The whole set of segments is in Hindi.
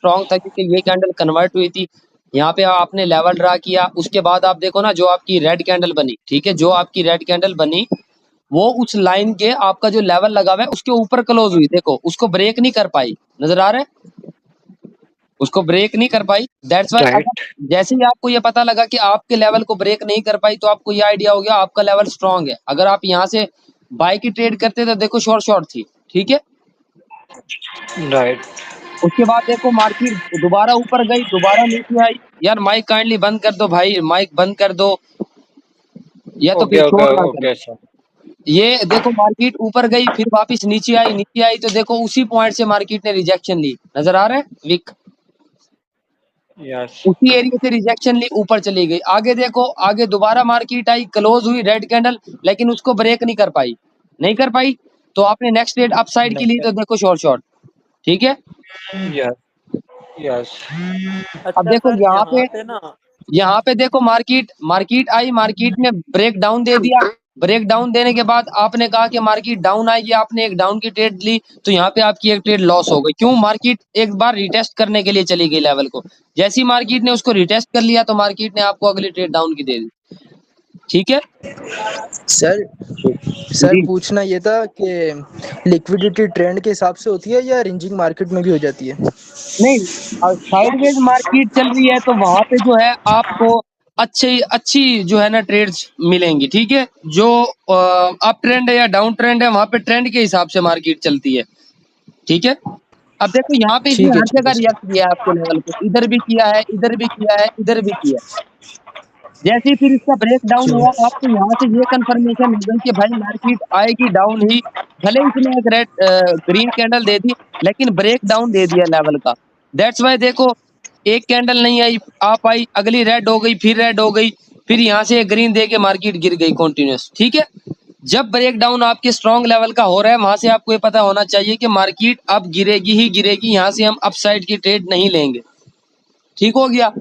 स्ट्रांग था क्योंकि ये कैंडल कन्वर्ट हुई थी। यहाँ पे आपने लेवल ड्रा किया, उसके बाद आप देखो ना जो आपकी रेड कैंडल बनी, ठीक है, जो आपकी रेड कैंडल बनी वो उस लाइन के आपका जो लेवल लगा हुआ है उसके ऊपर क्लोज हुई, देखो उसको ब्रेक नहीं कर पाई, नजर आ रहा है, उसको ब्रेक नहीं कर पाई। That's why right. अगर जैसे ही आपको ये पता लगा कि आपके लेवल को ब्रेक नहीं कर पाई तो आपको ये आइडिया हो गया आपका लेवल स्ट्रांग है। अगर आप यहाँ से बाय की ट्रेड करते तो देखो शॉर्ट शॉर्ट थी, ठीक है। राइट। उसके बाद देखो मार्केट दोबारा ऊपर गई, दोबारा नीचे आई। यार माइक काइंडली बंद कर दो भाई, माइक बंद कर दो या तो फिर ओके ओके शोर ना करो। Okay sir. ये देखो मार्केट ऊपर गई फिर वापस नीचे आई, नीचे आई तो देखो उसी पॉइंट से मार्केट ने रिजेक्शन ली, नजर आ रहा है विक, यस। उसी एरिया से रिजेक्शन ली, ऊपर चली गई। आगे देखो, आगे दोबारा मार्केट आई, क्लोज हुई रेड कैंडल, लेकिन उसको ब्रेक नहीं कर पाई, नहीं कर पाई। तो आपने नेक्स्ट ट्रेड अप साइड की ली तो देखो शॉर्ट शॉर्ट, ठीक है। यस। यस। अब अच्छा देखो सर, यहाँ पे देखो मार्केट मार्केट आई, मार्केट ने ब्रेक डाउन दे दिया। ब्रेक डाउन देने के बाद आपने कहा कि मार्केट डाउन आएगी, आपने एक डाउन की ट्रेड ली तो यहाँ पे आपकी एक ट्रेड लॉस हो गई। क्यों? मार्केट एक बार रिटेस्ट करने के लिए चली गई लेवल को, जैसी मार्केट ने उसको रिटेस्ट कर लिया तो मार्केट ने आपको अगली ट्रेड डाउन की दे दी, ठीक है। सर सर जी पूछना ये था कि लिक्विडिटी ट्रेंड के हिसाब से होती है या रेंजिंग मार्केट में भी हो जाती है? नहीं, साइडवेज मार्केट चल रही है तो वहां पे जो है आपको अच्छी अच्छी जो है ना ट्रेड्स मिलेंगी, ठीक है। जो अप ट्रेंड है या डाउन ट्रेंड है वहां पे ट्रेंड के हिसाब से मार्केट चलती है, ठीक है। अब देखो यहाँ पे इसने हर ठीक जगह है सर। रिएक्ट किया है आपके लेवल पे, इधर भी किया है, इधर भी किया है, इधर भी किया है। जैसे ही फिर इसका ब्रेक डाउन हुआ आपको यहाँ से ये कंफर्मेशन हो गई कि भाई मार्केट आएगी डाउन ही, भले इसने एक रेड ग्रीन कैंडल दे दी लेकिन ब्रेक डाउन दे दिया लेवल का। दैट्स वाई देखो एक कैंडल नहीं आई, आप आई, अगली रेड हो गई, फिर रेड हो गई, फिर यहाँ से ग्रीन दे के मार्केट गिर गई कॉन्टिन्यूस, ठीक है। जब ब्रेक डाउन आपके स्ट्रॉन्ग लेवल का हो रहा है वहां से आपको ये पता होना चाहिए कि मार्केट अब गिरेगी ही गिरेगी, यहाँ से हम अपसाइड की ट्रेड नहीं लेंगे, ठीक हो गया।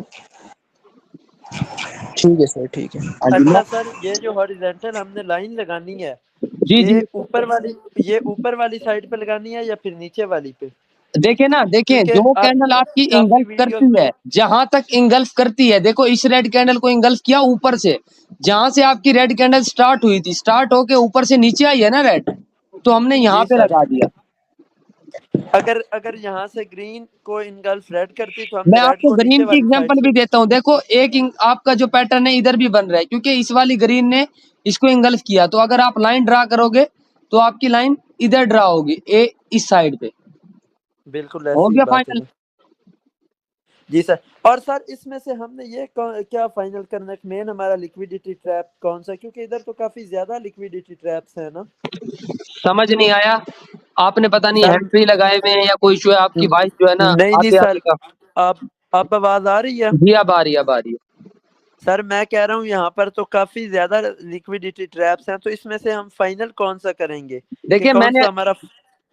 ठीक है सर, ठीक है। हाँ जी अच्छा सर, ये जो हॉरिजॉन्टल हमने लाइन लगानी है, जी जी, ये ऊपर वाली साइड पे लगानी है या फिर नीचे वाली पे? देखे ना, देखें क्योंकि जो कैंडल आपकी आपकी काफी इंगल्फ वीडियोस करती है, में जहां तक इंगल्फ करती है, देखो इस रेड कैंडल को इंगल्फ किया ऊपर से, जहां से आपकी रेड कैंडल स्टार्ट हुई थी, स्टार्ट होके ऊपर से नीचे आई है ना रेड, तो हमने यहाँ जी पे सर, लगा दिया। अगर अगर यहाँ से ग्रीन को इनगल्फ रेड करती तो मैं हमने रेड आपको को नीचे ग्रीन की वाली साइड एग्जांपल से। भी देता हूँ, देखो आपका जो पैटर्न है इधर भी बन रहा है क्योंकि इस वाली ग्रीन ने इसको इंगल्फ किया, तो अगर आप लाइन ड्रा करोगे तो आपकी लाइन इधर ड्रा होगी, इस साइड पे। बिल्कुल हो ऐसी ही गया बात है फाइनल। सर। जी सर, और सर इसमें से हमने क्या फाइनल करना है, मेन हमारा लिक्विडिटी ट्रैप कौन सा, क्योंकि इधर तो काफी ज्यादा लिक्विडिटी ट्रैप्स है ना। समझ नहीं आया, आपने पता नहीं सर हैंड फ्री लगाए हुए हैं या कोई इशू है, आपकी वॉइस जो है ना नहीं आते आते सर, का। अब आवाज आ रही है? जी अब आ रही है, अब आ रही है। सर मैं कह रहा हूँ यहाँ पर तो काफी ज्यादा लिक्विडिटी ट्रैप्स हैं, तो इसमें से हम फाइनल कौन सा करेंगे कि देखिए कौन मैंने सा हमारा।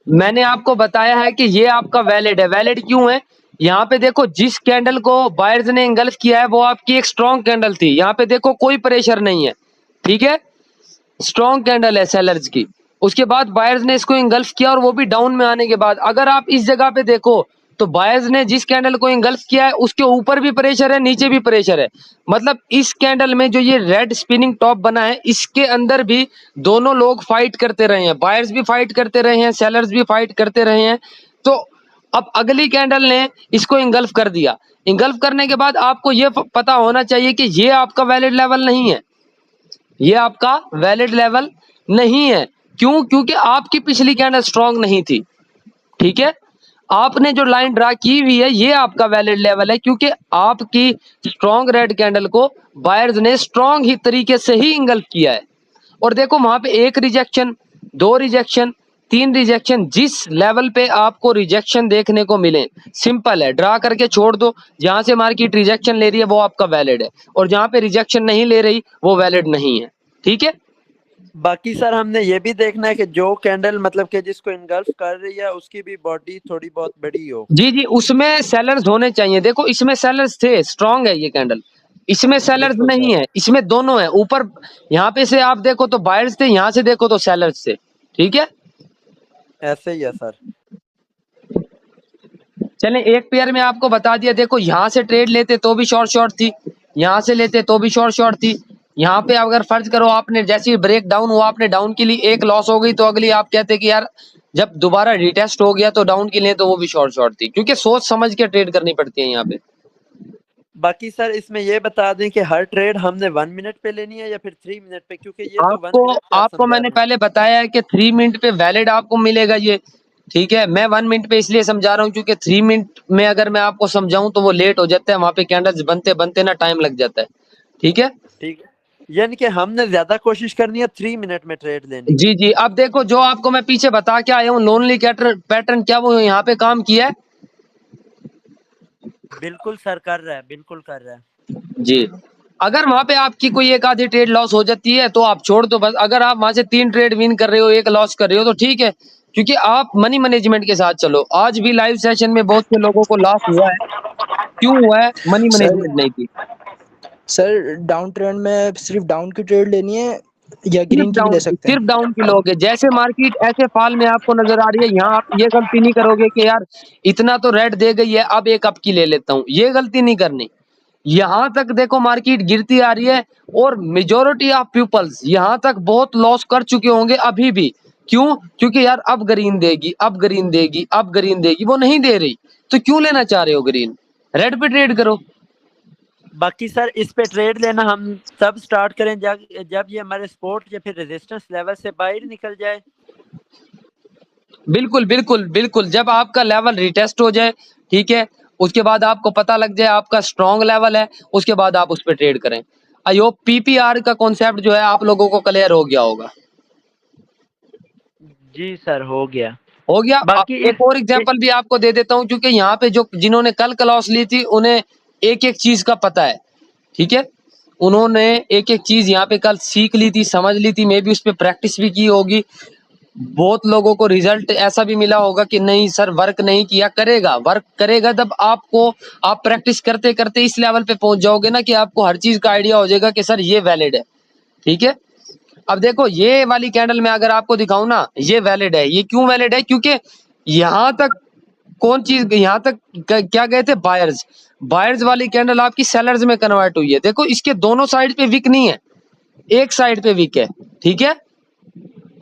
मैंने आपको बताया है कि ये आपका वैलिड है। वैलिड क्यों है? यहाँ पे देखो जिस कैंडल को बायर्स ने इंगल्फ किया है वो आपकी एक स्ट्रॉन्ग कैंडल थी, यहाँ पे देखो कोई प्रेशर नहीं है, ठीक है, स्ट्रॉन्ग कैंडल है सेलर्स की। उसके बाद बायर्स ने इसको इंगल्फ किया और वो भी डाउन में आने के बाद। अगर आप इस जगह पे देखो तो बायर्स ने जिस कैंडल को इंगल्फ किया है उसके ऊपर भी प्रेशर है, नीचे भी प्रेशर है। मतलब इस कैंडल में जो ये रेड स्पिनिंग टॉप बना है इसके अंदर भी दोनों लोग फाइट करते रहे हैं, बायर्स भी फाइट करते रहे हैं, सेलर्स भी फाइट करते रहे हैं। तो अब अगली कैंडल ने इसको इंगल्फ कर दिया। इंगल्फ करने के बाद आपको ये पता होना चाहिए कि ये आपका वैलिड लेवल नहीं है, ये आपका वैलिड लेवल नहीं है। क्यों? क्योंकि आपकी पिछली कैंडल स्ट्रांग नहीं थी, ठीक है। आपने जो लाइन ड्रा की हुई है ये आपका वैलिड लेवल है क्योंकि आपकी स्ट्रांग रेड कैंडल को बायर्स ने स्ट्रांग ही तरीके से ही इंगल्फ किया है। और देखो वहां पे एक रिजेक्शन, दो रिजेक्शन, तीन रिजेक्शन, जिस लेवल पे आपको रिजेक्शन देखने को मिले सिंपल है, ड्रा करके छोड़ दो। जहां से मार्केट रिजेक्शन ले रही है वो आपका वैलिड है और जहां पे रिजेक्शन नहीं ले रही वो वैलिड नहीं है, ठीक है। बाकी सर हमने ये भी देखना है कि जो कैंडल मतलब कि जिसको इनगल्फ कर रही है उसकी भी बॉडी थोड़ी बहुत बड़ी हो। जी जी, उसमें सेलर्स होने चाहिए। देखो इसमें सेलर्स थे, स्ट्रांग है ये कैंडल, इसमें सेलर्स बिल्कुल नहीं सर, है, इसमें दोनों है। ऊपर यहाँ पे से आप देखो तो बायर्स थे, यहाँ से देखो तो सेलर्स थे, ठीक है। ऐसे ही है सर। चले एक पेयर में आपको बता दिया, देखो यहाँ से ट्रेड लेते तो भी शॉर्ट थी, यहाँ से लेते तो भी शॉर्ट थी। यहाँ पे अगर फर्ज करो आपने जैसे ही ब्रेक डाउन हुआ, आपने डाउन के लिए एक लॉस हो गई, तो अगली आप कहते कि यार जब दोबारा रिटेस्ट हो गया तो डाउन के लिए तो वो भी शॉर्ट थी, क्योंकि सोच समझ के ट्रेड करनी पड़ती है यहाँ पे। बाकी सर इसमें ये बता दें कि हर ट्रेड हमने 1 मिनट पे लेनी है या फिर 3 मिनट पे, क्योंकि ये तो 1 आपको मिनट पे आप आपको समझा मैंने रहे हैं। पहले बताया है कि 3 मिनट पे वैलिड आपको मिलेगा ये, ठीक है। मैं 1 मिनट पे इसलिए समझा रहा हूँ क्योंकि 3 मिनट में अगर मैं आपको समझाऊं तो वो लेट हो जाता है, वहां पे कैंडल्स बनते बनते ना टाइम लग जाता है, ठीक है। ठीक है, यानी कि हमने ज्यादा कोशिश करनी है 3 मिनट में ट्रेड लेने की। जी जी, अब देखो जो आपको मैं पीछे बता के आया हूँ लोनली पैटर्न, क्या वो यहाँ पे काम किया है? बिल्कुल सर कर रहा है, बिल्कुल कर रहा है। जी, अगर वहां पे आपकी कोई एक आधी ट्रेड लॉस हो जाती है तो आप छोड़ दो बस। अगर आप वहां से 3 ट्रेड विन कर रहे हो, एक लॉस कर रहे हो, तो ठीक है, क्योंकि आप मनी मैनेजमेंट के साथ चलो। आज भी लाइव सेशन में बहुत से लोगों को लॉस हुआ है, क्यों हुआ है? मनी सर मैनेजमेंट नहीं थी। सर डाउन ट्रेंड में सिर्फ डाउन की ट्रेड लेनी है या ग्रीन की भी ले सकते सिर्फ हैं? डाउन की लोगे, जैसे मार्केट ऐसे फॉल में आपको नजर आ रही है, यहाँ आप ये गलती नहीं करोगे कि यार इतना तो रेड दे गई है अब एक अप की ले लेता हूँ, ये गलती नहीं करनी। यहाँ तक देखो मार्केट गिरती आ रही है और मेजोरिटी ऑफ पीपल्स यहाँ तक बहुत लॉस कर चुके होंगे अभी भी। क्यों? क्योंकि यार अब ग्रीन देगी, अब ग्रीन देगी, अब ग्रीन देगी, वो नहीं दे रही, तो क्यों लेना चाह रहे हो ग्रीन? रेड पे ट्रेड करो। बाकी सर इस पे ट्रेड लेना हम तब स्टार्ट करें जब ये हमारे सपोर्ट या फिर रेजिस्टेंस लेवल से बाहर निकल जाए। बिल्कुल बिल्कुल बिल्कुल, जब आपका लेवल रिटेस्ट हो जाए, ठीक है, उसके बाद आपको पता लग जाए आपका स्ट्रॉन्ग लेवल है, उसके बाद आप उस पर ट्रेड करें। आई होप पीपीआर का कॉन्सेप्ट जो है आप लोगों को क्लियर हो गया होगा। जी सर हो गया। हो गया। बाकी एक और एग्जांपल भी आपको दे देता हूं, क्योंकि यहाँ पे जो जिन्होंने कल क्लॉस ली थी उन्हें एक एक चीज का पता है, ठीक है। उन्होंने एक एक चीज यहाँ पे कल सीख ली थी, समझ ली थी, मे भी उस पर प्रैक्टिस भी की होगी। बहुत लोगों को रिजल्ट ऐसा भी मिला होगा कि नहीं सर वर्क नहीं किया, करेगा, वर्क करेगा तब आपको, आप प्रैक्टिस करते करते इस लेवल पे पहुंच जाओगे ना कि आपको हर चीज का आइडिया हो जाएगा कि सर ये वैलिड है, ठीक है। अब देखो ये वाली कैंडल में अगर आपको दिखाऊं ना, ये वैलिड है। ये क्यों वैलिड है? क्योंकि यहाँ तक कौन चीज, यहाँ तक क्या गए थे? बायर्स। बायर्स वाली कैंडल आपकी सेलर्स में कन्वर्ट हुई है। देखो इसके दोनों साइड पे वीक नहीं है, एक साइड पे वीक है, ठीक है,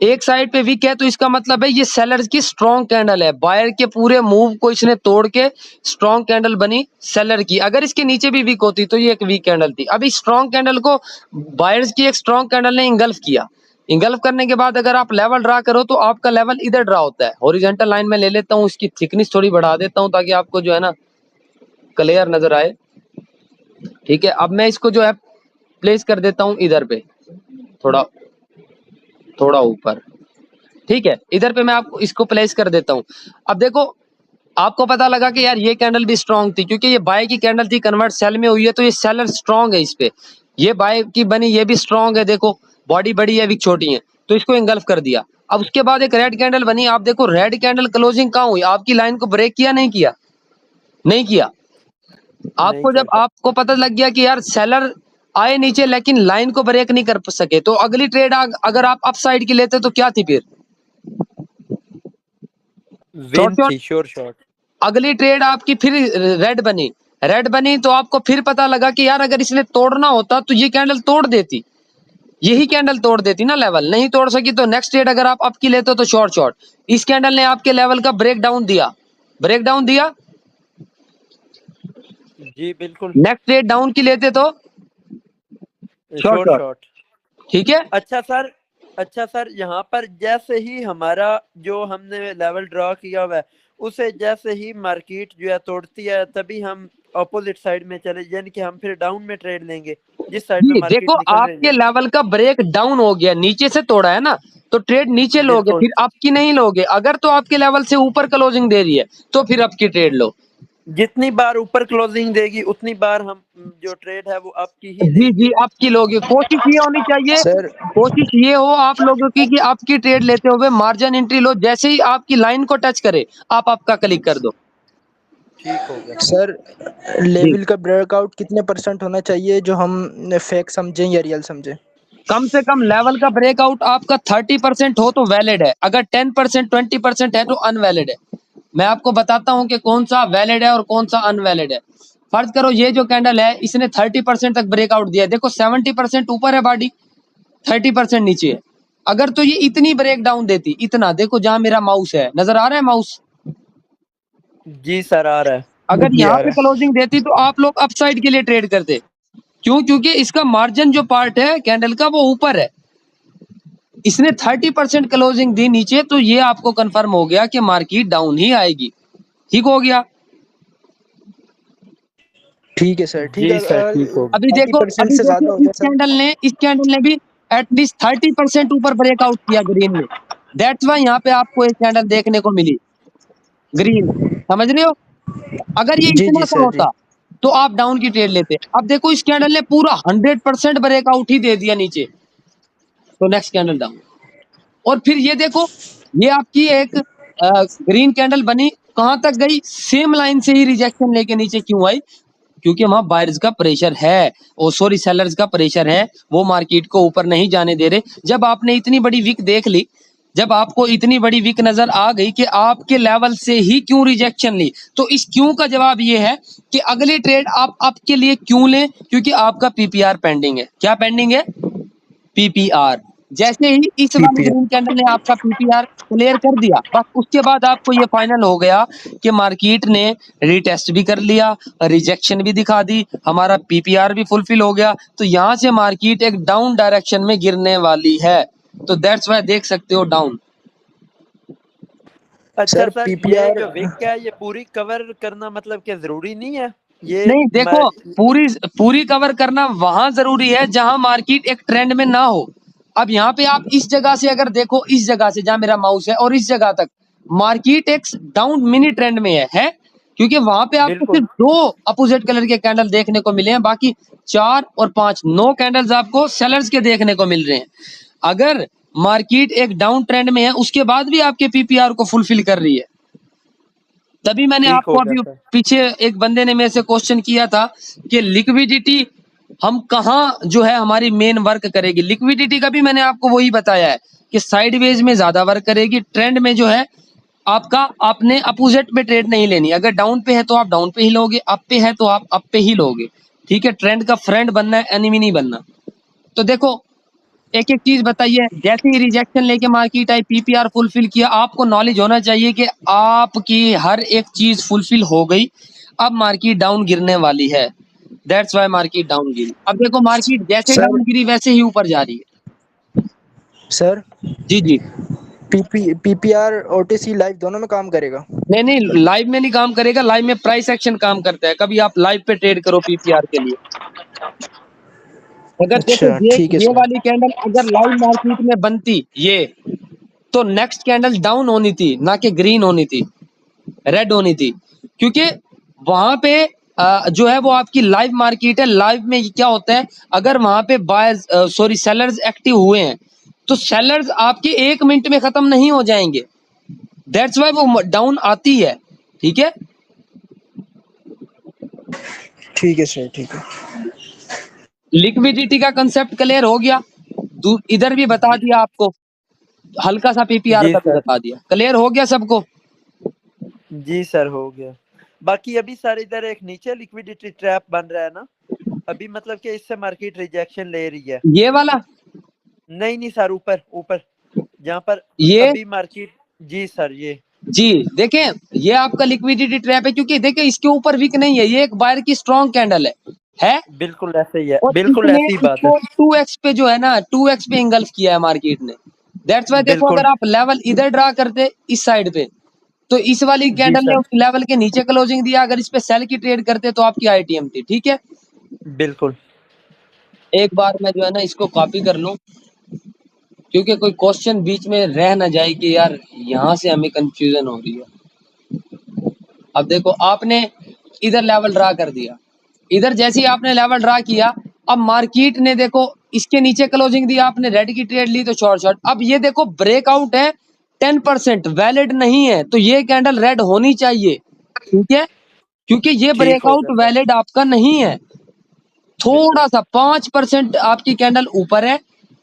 एक साइड पे वीक है, तो इसका मतलब है ये सेलर्स की स्ट्रॉन्ग कैंडल है। बायर के पूरे मूव को इसने तोड़ के स्ट्रॉन्ग कैंडल बनी सेलर की। अगर इसके नीचे भी वीक होती तो ये एक वीक कैंडल थी। अभी स्ट्रॉन्ग कैंडल को बायर्स की एक स्ट्रॉन्ग कैंडल ने इंगल्फ किया। इंगल्फ करने के बाद अगर आप लेवल ड्रा करो तो आपका लेवल इधर ड्रा होता है। हॉरिजॉन्टल लाइन में ले लेता हूँ, इसकी थिकनेस थोड़ी बढ़ा देता हूँ ताकि आपको जो है ना क्लियर नजर आए, ठीक है। अब मैं इसको जो है प्लेस कर देता हूँ इधर पे, थोड़ा थोड़ा ऊपर, ठीक है। इधर पे मैं आपको इसको प्लेस कर देता हूँ। अब देखो आपको पता लगा कि यार ये कैंडल भी स्ट्रांग थी, क्योंकि ये बाय की कैंडल थी, कन्वर्ट सेल में हुई है, तो ये सेलर स्ट्रांग है इस पे। ये बाय की बनी, ये भी स्ट्रांग है, देखो बॉडी बड़ी है, विक छोटी है, तो इसको इंगल्फ कर दिया। अब उसके बाद एक रेड कैंडल बनी। आप देखो रेड कैंडल क्लोजिंग कहाँ हुई? आपकी लाइन को ब्रेक किया नहीं किया? नहीं किया। आपको जब आपको पता लग गया कि यार सेलर आए नीचे लेकिन लाइन को ब्रेक नहीं कर सके, तो अगली ट्रेड अगर आप अप साइड की लेते तो क्या थी फिर? विन थी, श्योर शॉट। अगली ट्रेड आपकी फिर रेड बनी। रेड बनी तो आपको फिर पता लगा कि यार अगर इसने तोड़ना होता तो ये कैंडल तोड़ देती, यही कैंडल तोड़ देती ना लेवल। नहीं तोड़ सकी तो नेक्स्ट ट्रेड अगर आप अप की लेते हो तो शॉर्ट। इस कैंडल ने आपके लेवल का ब्रेक डाउन दिया, ब्रेक डाउन दिया। जी बिल्कुल। नेक्स्ट ट्रेड डाउन की लेते तो शॉर्ट। ठीक है। अच्छा सर यहाँ पर जैसे ही हमारा जो हमने लेवल ड्रॉ किया हुआ है उसे जैसे ही मार्केट जो है तोड़ती है तभी हम ऑपोजिट साइड में चले, यानी कि हम फिर डाउन में ट्रेड लेंगे जिस साइड में मार्केट देखो निकल रही आपके है। लेवल का ब्रेक डाउन हो गया, नीचे से तोड़ा है ना, तो ट्रेड नीचे लोगे, फिर आपकी नहीं लोगे। अगर तो आपके लेवल से ऊपर क्लोजिंग दे रही है तो फिर आपकी ट्रेड लो। जितनी बार ऊपर क्लोजिंग देगी उतनी बार हम जो ट्रेड है वो आपकी ही जी जी आपकी लोगे। कोशिश ये होनी चाहिए सर कोशिश ये हो आप लोगों की कि आपकी ट्रेड लेते हुए मार्जिन एंट्री लो, जैसे ही आपकी लाइन को टच करे आप आपका क्लिक कर दो। ठीक हो गया सर लेवल का ब्रेकआउट कितने % होना चाहिए जो हम फेक समझें या रियल समझें? कम से कम लेवल का ब्रेकआउट आपका 30% हो तो वैलिड है, अगर 10% 20% है तो अनवैलिड है। मैं आपको बताता हूं कि कौन सा वैलिड है और कौन सा अनवैलिड है। फर्ज करो ये जो कैंडल है इसने 30% तक ब्रेकआउट दिया है, देखो 70% ऊपर है बॉडी, 30% नीचे है। अगर तो ये इतनी ब्रेक डाउन देती, इतना देखो जहां मेरा माउस है, नजर आ रहा है माउस, जी सर आ रहा है। अगर जी यहाँ आ पे रहा है। क्लोजिंग देती तो आप लोग अपसाइड के लिए ट्रेड करते। क्यों? क्योंकि इसका मार्जिन जो पार्ट है कैंडल का वो ऊपर है, इसने 30% क्लोजिंग दी नीचे, तो ये आपको कंफर्म हो गया कि मार्केट डाउन ही आएगी। ठीक हो गया। ठीक है सर, ठीक जी है। सर ठीक हो अभी गया। देखो, 30% अभी से ज्यादा हो देखो गया सर। इस कैंडल ने भी एटलीस्ट 30% ऊपर ब्रेकआउट किया ग्रीन में। दैट्स वाई यहाँ पे आपको एक कैंडल देखने को मिली ग्रीन, समझ रहे हो? अगर ये जी इतना जी सा सर जी। होता तो आप डाउन की ट्रेड लेते। अब देखो इस कैंडल ने पूरा 100% ब्रेकआउट ही दे दिया नीचे, तो नेक्स्ट कैंडल डाउन। और फिर ये देखो, ये आपकी एक ग्रीन कैंडल बनी, कहां तक गई? सेम लाइन से ही रिजेक्शन लेके नीचे क्यों आई? क्योंकि वहां बायर्स का प्रेशर है, ओ सॉरी सेलर्स का प्रेशर है, वो मार्केट को ऊपर नहीं जाने दे रहे। जब आपने इतनी बड़ी विक देख ली, जब आपको इतनी बड़ी विक नजर आ गई कि आपके लेवल से ही क्यों रिजेक्शन ली, तो इस क्यों का जवाब ये है कि अगली ट्रेड आप आपके लिए क्यों लें? क्योंकि आपका पीपीआर पेंडिंग है। क्या पेंडिंग है? पीपीआर। जैसे ही इस वाली पीपीआर। ग्रीन कैंडल ने आपका पीपीआर क्लियर कर दिया, बस उसके बाद आपको ये फाइनल हो गया कि मार्केट ने रीटेस्ट भी कर लिया, रिजेक्शन भी दिखा दी, हमारा पीपीआर भी फुलफिल हो गया, तो यहाँ से मार्केट एक डाउन डायरेक्शन में गिरने वाली है। तो दैट्स वाई देख सकते हो डाउन। अच्छा सर सर, ये पीपीआर। जो विक है ये पूरी कवर करना मतलब कि जरूरी नहीं है ये नहीं देखो, पूरी पूरी कवर करना वहां जरूरी है जहां मार्केट एक ट्रेंड में ना हो। अब यहाँ पे आप इस जगह से अगर देखो, इस जगह से जहां मेरा माउस है और इस जगह तक मार्केट एक डाउन मिनी ट्रेंड में है, क्योंकि वहां पे आपको बिल्कुल सिर्फ 2 अपोजिट कलर के कैंडल देखने को मिले हैं, बाकी 4 और 5 9 कैंडल्स आपको सेलर्स के देखने को मिल रहे हैं। अगर मार्केट एक डाउन ट्रेंड में है उसके बाद भी आपके पीपीआर को फुलफिल कर रही है, तभी मैंने ठीक हो आपको गया अभी सर। पीछे एक बंदे ने मेरे से क्वेश्चन किया था कि लिक्विडिटी हम कहाँ जो है हमारी मेन वर्क करेगी। लिक्विडिटी का भी मैंने आपको वही बताया है कि साइडवेज में ज्यादा वर्क करेगी, ट्रेंड में जो है आपका आपने अपोजिट पे ट्रेड नहीं लेनी। अगर डाउन पे है तो आप डाउन पे ही लोगे, अप पे है तो आप अप पे ही लोगे। ठीक है, ट्रेंड का फ्रेंड बनना है, एनिमी नहीं बनना। तो देखो, एक एक चीज बताइए, जैसे ही रिजेक्शन लेके मार्केट आई, पीपीआर फुलफिल किया, आपको नॉलेज होना चाहिए कि आपकी हर एक चीज फुलफिल हो गई, अब मार्केट डाउन गिरने वाली है। दैट्स वाई मार्केट डाउन गिरी। अब देखो मार्केट जैसे सर डाउन गिरी वैसे ही ऊपर जा रही है। सर जी जी। पीपीआर ओटीसी लाइव दोनों में काम करेगा? नहीं नहीं, लाइव में नहीं काम करेगा, लाइव में प्राइस एक्शन काम करता है। कभी आप लाइव पे ट्रेड करो पीपीआर के लिए। अगर देखो अच्छा ठीक है ये सर। वाली कैंडल अगर लाइव मार्केट में बनती ये, तो नेक्स्ट कैंडल डाउन होनी थी, ना कि ग्रीन होनी थी, रेड होनी थी। क्योंकि वहां पे जो है वो आपकी लाइव मार्केट है। लाइव में क्या होता है, अगर वहां पे बायर्स सॉरी सेलर्स एक्टिव हुए हैं, तो सेलर्स आपके 1 मिनट में खत्म नहीं हो जाएंगे। दैट्स वाई वो डाउन आती है। ठीक है, ठीक है सर, ठीक है। लिक्विडिटी का कंसेप्ट क्लियर हो गया। इधर भी बता दिया आपको, हल्का सा पीपीआर जी का भी सर। बता दिया। क्लियर हो गया सबको? जी सर हो गया। बाकी अभी सर इधर एक नीचे लिक्विडिटी ट्रैप बन रहा है ना अभी, मतलब कि इससे मार्केट रिजेक्शन ले रही है। ये वाला, नहीं नहीं सर, ऊपर ऊपर जहाँ पर ये अभी मार्केट। जी सर ये। जी देखें, ये आपका लिक्विडिटी ट्रैप है, क्योंकि देखें इसके ऊपर वीक नहीं है, ये एक बायर की स्ट्रॉन्ग कैंडल है। बिल्कुल ऐसे ही है, और बिल्कुल इसने ऐसी बात है। इसको 2x पे जो है ना, 2x पे इंगल्फ किया है मार्केट ने। दैट्स वाई देखो, बिल्कुल। अगर आप लेवल इधर ड्रा करते इस साइड पे, तो इस वाली जी कैंडल ने सर उस लेवल के नीचे क्लोजिंग दिया। अगर इस पे सेल की ट्रेड करते तो आपकी आईटीएम थी। ठीक है, बिल्कुल। एक बार मैं जो है ना इसको कॉपी कर लूं, क्योंकि कोई क्वेश्चन बीच में रह ना जाए कि यार यहाँ से हमें कंफ्यूजन हो रही है। अब देखो, आपने इधर लेवल ड्रा कर दिया, इधर जैसे ही आपने लेवल ड्रा किया, अब मार्केट ने देखो इसके नीचे क्लोजिंग दी, आपने रेड की ट्रेड ली तो शॉर्ट शॉर्ट। अब ये देखो ब्रेकआउट है, 10% वैलिड नहीं है, तो ये कैंडल रेड होनी चाहिए। ठीक है, क्योंकि ये ठीक हो ब्रेकआउट गया सर। वैलिड आपका नहीं है। बिल्कुल। थोड़ा सा 5% आपकी कैंडल ऊपर है,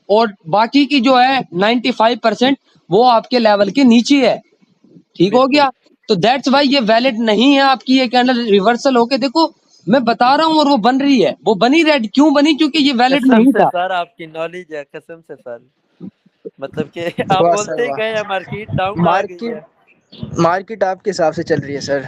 और बाकी की जो है 95% वो आपके लेवल के नीचे है। ठीक हो बिल्कुल। गया। तो दैट्स वाई ये वैलिड नहीं है आपकी ये कैंडल रिवर्सल होके देखो मैं बता रहा हूँ और वो बन रही है, वो बनी रेड क्यों बनी, क्योंकि ये वैलिड कसम नहीं से था। सर आपकी नॉलेज है, कसम से सर, मतलब कि आप वाह सर बोलते ही वाह। गए मार्केट डाउन आ गई है। मार्केट आपके हिसाब से चल रही है सर।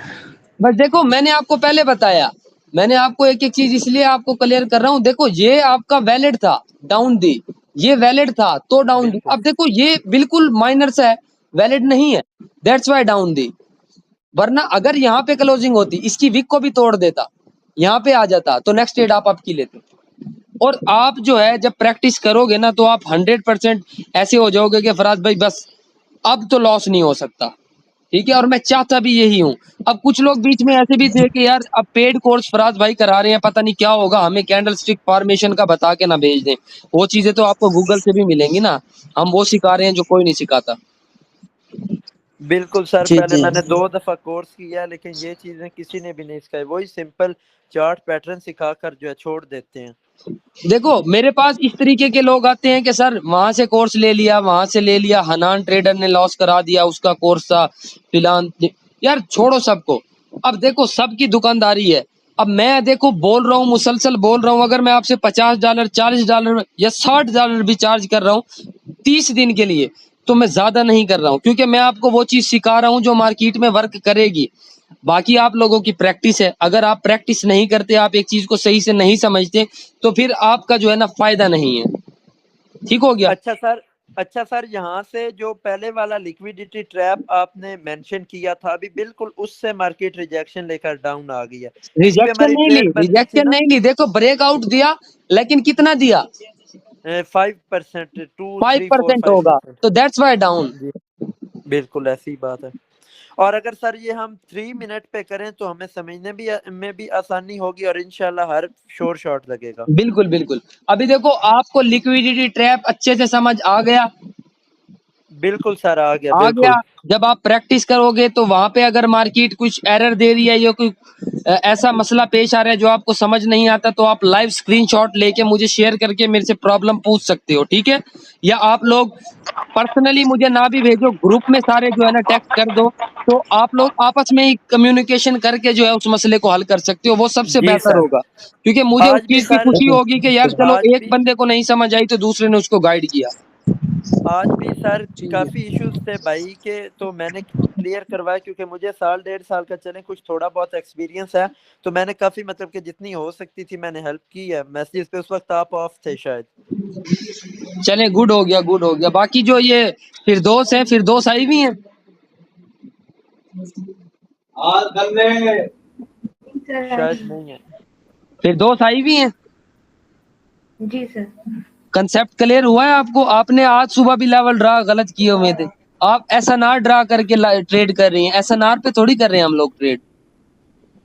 बस देखो मैंने आपको पहले बताया, मैंने आपको एक एक चीज इसलिए आपको क्लियर कर रहा हूँ। देखो ये आपका वैलिड था, डाउन दी, ये वैलिड था तो डाउन दी। बिल्कुल अब देखो ये बिल्कुल माइनर सा है, वैलिड नहीं है, दैट्स वाई डाउन दी। वरना अगर यहाँ पे क्लोजिंग होती, इसकी विक को भी तोड़ देता, यहाँ पे आ जाता, तो नेक्स्ट ट्रेड आप आपकी लेते। और आप जो है जब प्रैक्टिस करोगे ना तो आप 100% ऐसे हो जाओगे कि फराज भाई बस अब तो लॉस नहीं हो सकता, ठीक है। और मैं चाहता भी यही हूँ। अब कुछ लोग बीच में ऐसे भी थे कि यार अब पेड कोर्स फराज भाई करा रहे हैं, पता नहीं क्या होगा, हमें कैंडल स्टिक फॉर्मेशन का बता के ना भेज दें। वो चीजें तो आपको गूगल से भी मिलेंगी ना, हम वो सिखा रहे हैं जो कोई नहीं सिखाता। बिल्कुल सर, जी पहले जी। मैंने 2 दफा कोर्स किया लेकिन ये चीजें किसी ने भी नहीं सिखाई, वही सिंपल चार्ट पैटर्न सिखाकर जो है छोड़ देते हैं। देखो मेरे पास इस तरीके के लोग आते हैं कि सर वहां से कोर्स ले लिया, वहां से ले लिया, हनान ट्रेडर ने लॉस करा दिया, उसका कोर्स था फिलहाल। यार छोड़ो सबको, अब देखो सबकी दुकानदारी है। अब मैं देखो बोल रहा हूँ, मुसलसल बोल रहा हूँ, अगर मैं आपसे $50 $40 या $60 भी चार्ज कर रहा हूँ 30 दिन के लिए, तो मैं ज्यादा नहीं कर रहा हूँ, क्योंकि मैं आपको वो चीज सिखा रहा हूँ जो मार्केट में वर्क करेगी। बाकी आप लोगों की प्रैक्टिस है, अगर आप प्रैक्टिस नहीं करते, आप एक चीज को सही से नहीं समझते, तो फिर आपका जो है ना फायदा नहीं है। ठीक हो गया। अच्छा सर, यहाँ से जो पहले वाला लिक्विडिटी ट्रैप आपने मेंशन किया था अभी, बिल्कुल उससे मार्केट रिजेक्शन लेकर डाउन आ गई है। इस पे रिजेक्शन हमारी नहीं ली, ट्रेड बननी थी रिजेक्शन ना। नहीं ली, देखो ब्रेकआउट दिया, लेकिन कितना दिया, 5%, 2 3 4 5% होगा, 5%। तो दैट्स वाई डाउन। जी बिल्कुल ऐसी बात है। और अगर सर ये हम 3 मिनट पे करें तो हमें समझने में भी आसानी होगी और इंशाल्लाह हर शोर शॉट लगेगा। बिल्कुल बिल्कुल। अभी देखो आपको लिक्विडिटी ट्रैप अच्छे से समझ आ गया, बिल्कुल सर, आ गया आ गया। बिल्कुल। जब आप प्रैक्टिस करोगे तो वहां पे अगर मार्केट कुछ एरर दे रही है या कोई ऐसा मसला पेश आ रहा है जो आपको समझ नहीं आता, तो आप लाइव स्क्रीनशॉट लेके मुझे शेयर करके मेरे से प्रॉब्लम पूछ सकते हो, ठीक है। या आप लोग पर्सनली मुझे ना भी भेजो, ग्रुप में सारे जो है ना टेक्स्ट कर दो, तो आप लोग आपस में ही कम्युनिकेशन करके जो है उस मसले को हल कर सकते हो, वो सबसे जी बेहतर सर। होगा। क्योंकि मुझे उस आज भी चीज की सर, खुशी होगी कि यार चलो आज एक भी बंदे को नहीं समझ आई तो दूसरे ने उसको गाइड किया। आज भी सर जी काफी इश्यूज थे भाई के, तो मैंने क्लियर करवाया क्योंकि मुझे 1.5 साल का चले कुछ थोड़ा बहुत एक्सपीरियंस है, तो मैंने काफी मतलब कि जितनी हो सकती थी मैंने हेल्प की है। मैसेज पे उस वक्त आप ऑफ थे शायद। चले गुड हो गया, गुड हो गया। बाकी जो ये फिरदौस है, फिरदौस आई भी है, शायद नहीं है। फिरदौस आई भी है। जी सर। कंसेप्ट क्लियर हुआ है आपको? आपने आज सुबह भी लेवल ड्रा गलत किए हुए थे, आप एसएनआर ड्रा करके ट्रेड कर रही हैं, एसएनआर पे थोड़ी कर रहे हैं हम लोग ट्रेड।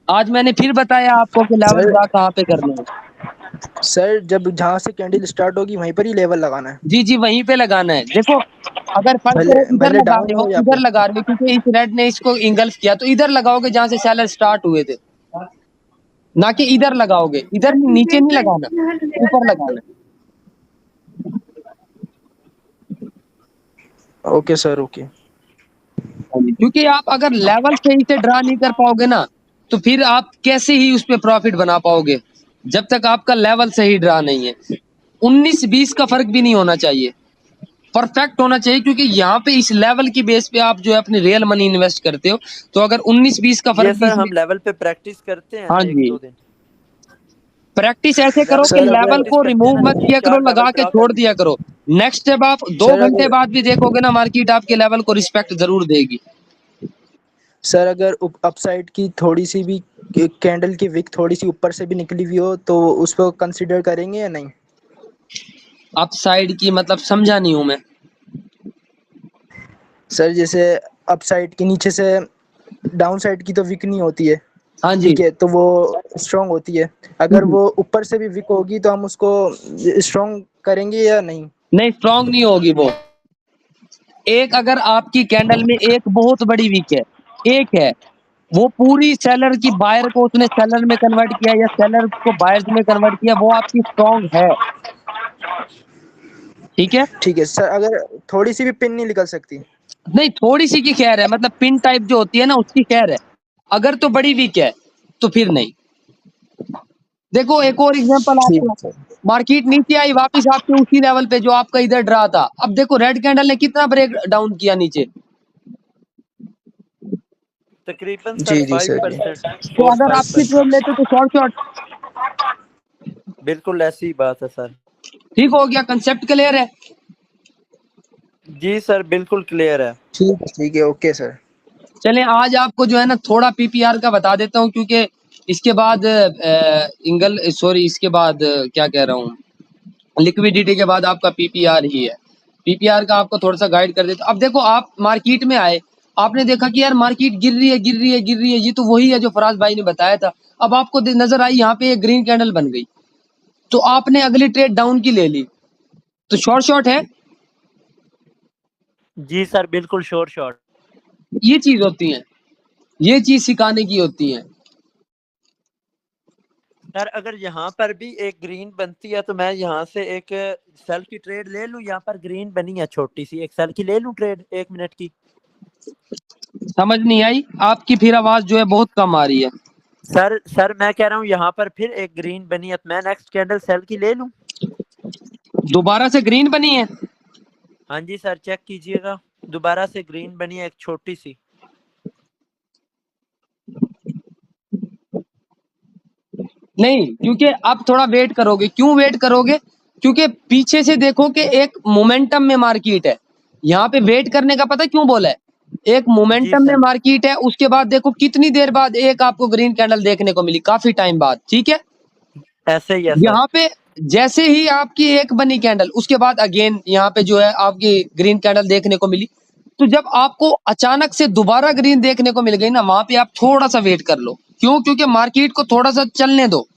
आज मैंने फिर बताया आपको कि लेवल सर। ड्रा कहाँ पे करना है। सर जब जहाँ से कैंडल स्टार्ट होगी वहीं पर ही लेवल लगाना है, जी जी वहीं पे लगाना है। देखो अगर फर्ज भले करो इधर भले लगा डाउन रहे हो हो, या इधर अप। लगा रहे हो क्योंकि इस रेड ने इसको इंगल्फ किया, तो इधर लगाओगे जहां से सेलर स्टार्ट हुए थे, ना कि इधर लगाओगे। इधर नीचे नहीं लगाना, ऊपर लगाना है। Okay sir okay. क्योंकि आप अगर लेवल सही से ड्रा नहीं कर पाओगे ना, तो फिर आप कैसे ही उस पे प्रॉफिट बना पाओगे, जब तक आपका लेवल सही ड्रा नहीं है। 19-20 का फर्क भी नहीं होना चाहिए, परफेक्ट होना चाहिए, क्योंकि यहाँ पे इस लेवल की बेस पे आप जो है अपनी रियल मनी इन्वेस्ट करते हो। तो अगर 19-20 का ये फर्क भी सर इसमें, हम लेवल पे प्रैक्टिस करते हैं हाँ ना एक जी, दो दिन। प्रैक्टिस ऐसे करो लेवल कि पे सर जब लेवल अगर प्रैक्टिस को करते हैं रिमूव ना मत किया करो, 3 4 लेवल लगा के ड्रा छोड़ करते दिया हैं। करो। नेक्स्ट जब आप 2 घंटे सर बाद भी देखोगे ना, मार्केट आपके लेवल को रिस्पेक्ट जरूर देगी। सर अगर अपसाइड की थोड़ी सी भी कैंडल की विक थोड़ी सी ऊपर से भी निकली हुई हो तो उसको कंसीडर करेंगे या नहीं? अपसाइड की मतलब समझा नहीं हूं मैं। सर जैसे अपसाइड के नीचे से डाउन साइड की तो विक नहीं होती है, हाँ जी। ठीक है, तो वो स्ट्रांग होती है। अगर वो ऊपर से भी विक होगी तो हम उसको स्ट्रांग करेंगे या नहीं? नहीं, स्ट्रांग नहीं होगी वो। एक अगर आपकी कैंडल में एक बहुत बड़ी वीक है, एक है, वो पूरी सेलर की बायर को उसने सेलर में कन्वर्ट किया या सेलर को बायर्स में कन्वर्ट किया, वो आपकी स्ट्रांग है, ठीक है। ठीक है सर, अगर थोड़ी सी भी पिन नहीं निकल सकती? नहीं, थोड़ी सी की खैर है, मतलब पिन टाइप जो होती है ना उसकी खैर है। अगर तो बड़ी वीक है तो फिर नहीं। देखो एक और एग्जांपल ठीक आपको, है मार्केट नीचे आई वापस आपके उसी लेवल पे जो आपका इधर ड्रा था। अब देखो रेड कैंडल ने कितना ब्रेक डाउन किया नीचे। तकरीबन सर जी सर जी 5%, तो फोर अगर फाइव आपकी ट्रेड परसेंट लेते तो शॉर्ट शॉर्ट। बिल्कुल ऐसी बात है सर। ठीक हो गया, कंसेप्ट क्लियर है। जी सर बिल्कुल क्लियर है। ठीक है ओके सर। चलें आज आपको जो है ना थोड़ा पीपीआर का बता देता हूँ, क्योंकि इसके बाद इंगल सॉरी इसके बाद क्या कह रहा हूँ, लिक्विडिटी के बाद आपका पीपीआर ही है। पीपीआर का आपको थोड़ा सा गाइड कर देता हूँ। अब देखो आप मार्केट में आए, आपने देखा कि यार मार्केट गिर रही है गिर रही है गिर रही है, ये तो वही है जो फराज भाई ने बताया था। अब आपको नजर आई यहाँ पे एक ग्रीन कैंडल बन गई, तो आपने अगली ट्रेड डाउन की ले ली, तो शॉर्ट शॉर्ट है। जी सर बिल्कुल शोर शॉर्ट। ये चीज होती है, ये चीज सिखाने की होती है। सर अगर यहाँ पर भी एक ग्रीन बनती है तो मैं यहाँ से एक सेल की ट्रेड ले लूँ। यहाँ पर ग्रीन बनी है छोटी सी, एक सेल की ले लूँ ट्रेड 1 मिनट की। समझ नहीं आई आपकी, फिर आवाज जो है बहुत कम आ रही है। सर मैं कह रहा हूँ यहाँ पर फिर एक ग्रीन बनी है तो मैं नेक्स्ट कैंडल सेल की ले लूँ। दोबारा से ग्रीन बनी है। हाँ जी सर चेक कीजिएगा, दोबारा से ग्रीन बनी है एक छोटी सी। नहीं, क्योंकि अब थोड़ा वेट करोगे। क्यों वेट करोगे? क्योंकि पीछे से देखो कि एक मोमेंटम में मार्केट है। यहाँ पे वेट करने का पता क्यों बोला है? एक जी मोमेंटम में सर मार्केट है, उसके बाद देखो कितनी देर बाद एक आपको ग्रीन कैंडल देखने को मिली, काफी टाइम बाद। ठीक है, ऐसे ही है सर। यहाँ पे जैसे ही आपकी एक बनी कैंडल, उसके बाद अगेन यहाँ पे जो है आपकी ग्रीन कैंडल देखने को मिली। तो जब आपको अचानक से दोबारा ग्रीन देखने को मिल गई ना, वहां पे आप थोड़ा सा वेट कर लो। क्यों? क्योंकि मार्केट को थोड़ा सा चलने दो।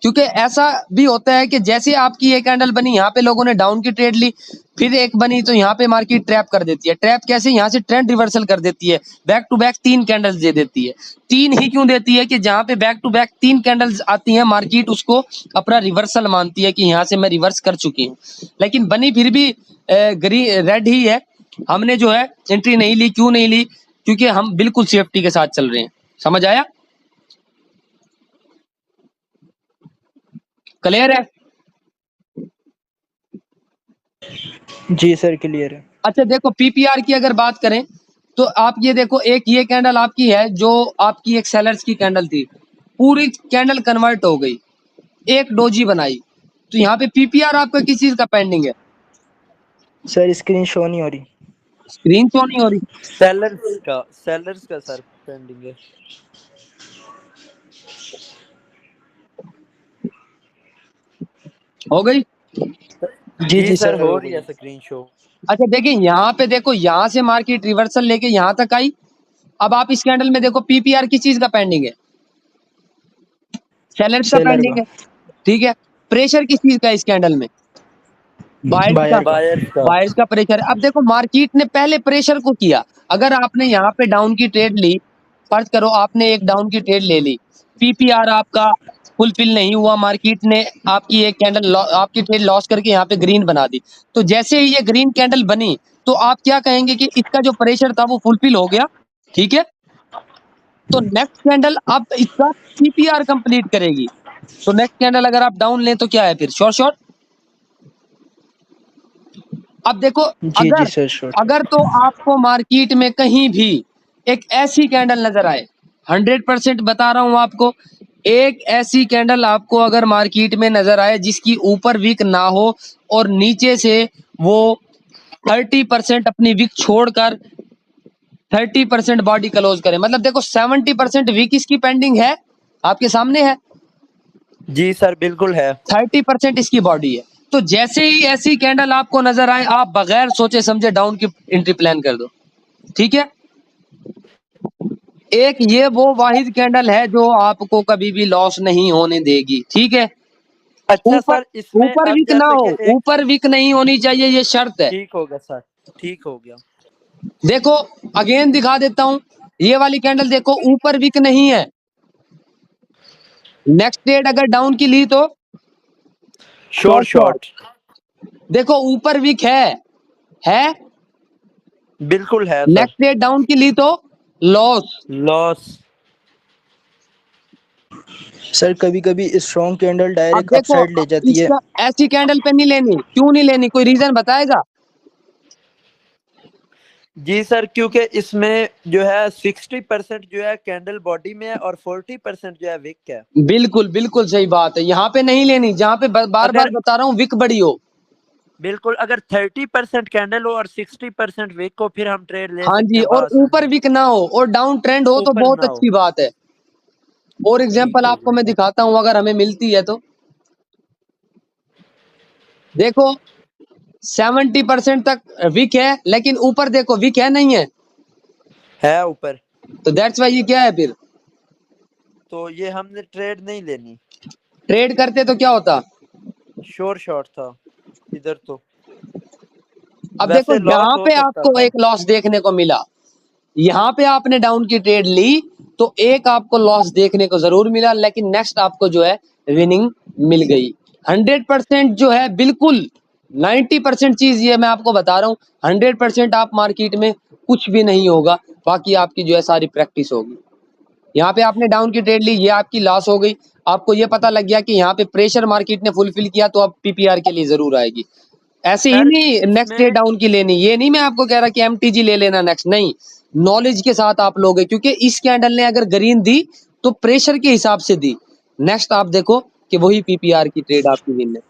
क्योंकि ऐसा भी होता है कि जैसे आपकी एक कैंडल बनी, यहाँ पे लोगों ने डाउन की ट्रेड ली, फिर एक बनी तो यहाँ पे मार्केट ट्रैप कर देती है। ट्रैप कैसे? यहाँ से ट्रेंड रिवर्सल कर देती है, बैक टू बैक 3 कैंडल्स दे देती है। 3 ही क्यों देती है? कि जहाँ पे बैक टू बैक 3 कैंडल्स आती हैं, मार्केट उसको अपना रिवर्सल मानती है कि यहाँ से मैं रिवर्स कर चुकी हूँ। लेकिन बनी फिर भी ग्रीन रेड ही है। हमने जो है एंट्री नहीं ली। क्यों नहीं ली? क्योंकि हम बिल्कुल सेफ्टी के साथ चल रहे हैं। समझ आया? क्लियर है? जी सर क्लियर है। अच्छा देखो पीपीआर की अगर बात करें तो आप ये देखो, एक ये कैंडल आपकी है जो आपकी एक सेलर्स की कैंडल थी, पूरी कैंडल कन्वर्ट हो गई, एक डोजी बनाई। तो यहाँ पे पीपीआर आपका किस चीज का पेंडिंग है? सर स्क्रीन शो नहीं हो रही। स्क्रीन शो नहीं हो रही? सेलर्स का सर पेंडिंग है। हो गई? जी सर सर हो हो रही गई। है स्क्रीन शो। अच्छा देखिए यहाँ पे देखो, यहाँ से मार्केट रिवर्सल लेके यहाँ तक आई। अब आप इस कैंडल में देखो पीपीआर किस चीज का पेंडिंग है? सेलर्स का सेलर पेंडिंग का। है। ठीक है, प्रेशर किस चीज का है इस कैंडल में? बायर्स का। बायर का। बायर्स का। बायर्स का प्रेशर। अब देखो मार्केट ने पहले प्रेशर को किया। अगर आपने यहाँ पे डाउन की ट्रेड ली, फर्ज करो आपने एक डाउन की ट्रेड ले ली, पीपीआर आपका फुलफिल नहीं हुआ, मार्केट ने आपकी एक कैंडल आपकी ट्रेड लॉस करके यहाँ पे ग्रीन बना दी। तो जैसे ही ये ग्रीन कैंडल बनी, तो आप क्या कहेंगे कि इसका जो प्रेशर था वो फुलफिल हो गया। ठीक है, तो नेक्स्ट कैंडल अब इसका पीपीआर कंप्लीट करेगी। तो नेक्स्ट कैंडल अगर आप डाउन लें तो क्या है फिर? Short short. अब देखो, जी अगर सर शॉर्ट। अगर तो आपको मार्केट में कहीं भी एक ऐसी कैंडल नजर आए, 100% बता रहा हूं आपको, एक ऐसी कैंडल आपको अगर मार्केट में नजर आए जिसकी ऊपर विक ना हो और नीचे से वो 30% अपनी विक छोड़कर 30% बॉडी क्लोज करे, मतलब देखो 70% विक इसकी पेंडिंग है, आपके सामने है, जी सर बिल्कुल है। 30% इसकी बॉडी है। तो जैसे ही ऐसी कैंडल आपको नजर आए, आप बगैर सोचे समझे डाउन की एंट्री प्लान कर दो। ठीक है, एक ये वो वाहिद कैंडल है जो आपको कभी भी लॉस नहीं होने देगी। ठीक है, अच्छा ऊपर सर इसमें ऊपर अब विक ना जैसे हो, कि एक ऊपर विक नहीं होनी चाहिए, ये शर्त है। ठीक हो गया सर, ठीक हो गया। देखो अगेन दिखा देता हूं, ये वाली कैंडल देखो ऊपर विक नहीं है। नेक्स्ट ट्रेड अगर डाउन की ली तो शोर शॉर्ट शॉर्ट। शॉर्ट। देखो ऊपर विक है बिल्कुल है सर। नेक्स्ट डे डाउन की ली तो लॉस। लॉस। सर कभी कभी स्ट्रॉन्ग कैंडल अब डायरेक्ट देखो अपसाइड ले जाती है। इसका ऐसी कैंडल पे नहीं लेनी, क्यों नहीं लेनी, कोई रीजन बताएगा? जी सर, क्योंकि इसमें जो है 60% जो है कैंडल बॉडी में है और 40% जो है विक है। बिल्कुल बिल्कुल सही बात है, यहाँ पे नहीं लेनी जहाँ पे बार बार अगर बता रहा हूँ विक बड़ी हो। बिल्कुल, अगर 30% कैंडल हो और 60% विक हो, फिर हम ट्रेड ले हाँ सकते जी, हैं और ऊपर बाआसानी। विक ना हो और डाउन ट्रेंड हो तो ऊपर बहुत ना हो। अच्छी बात है। और ठीक एग्जांपल हो आपको गया मैं सर। दिखाता हूँ अगर हमें मिलती है तो। देखो 70% तक विक है, लेकिन ऊपर देखो विक है नहीं है, ऊपर। तो दैट्स वाई ये क्या है फिर? तो ये हमने ट्रेड नहीं लेनी। ट्रेड करते तो क्या होता? श्योर शॉट था इधर तो। अब देखो वैसे लॉस यहाँ हो पे सकता आपको था। एक लॉस देखने को मिला, यहाँ पे आपने डाउन की ट्रेड ली तो एक आपको लॉस देखने को जरूर मिला, लेकिन नेक्स्ट आपको जो है विनिंग मिल गई। 100% जो है बिल्कुल 90% चीज ये मैं आपको बता रहा हूँ, 100% आप मार्केट में कुछ भी नहीं होगा, बाकी आपकी जो है सारी प्रैक्टिस होगी। यहाँ पे आपने डाउन की ट्रेड ली, ये आपकी लॉस हो गई। आपको ये पता लग गया कि यहाँ पे प्रेशर मार्केट ने फुलफिल किया तो अब पीपीआर के लिए जरूर आएगी। ऐसे ही सर नहीं नेक्स्ट डे इसमें डाउन की लेनी, ये नहीं मैं आपको कह रहा कि एमटीजी ले लेना नेक्स्ट, नहीं, नॉलेज के साथ आप लोगे, क्योंकि इस कैंडल ने अगर ग्रीन दी तो प्रेशर के हिसाब से दी। नेक्स्ट आप देखो कि वही पीपीआर की ट्रेड आपकी विन है।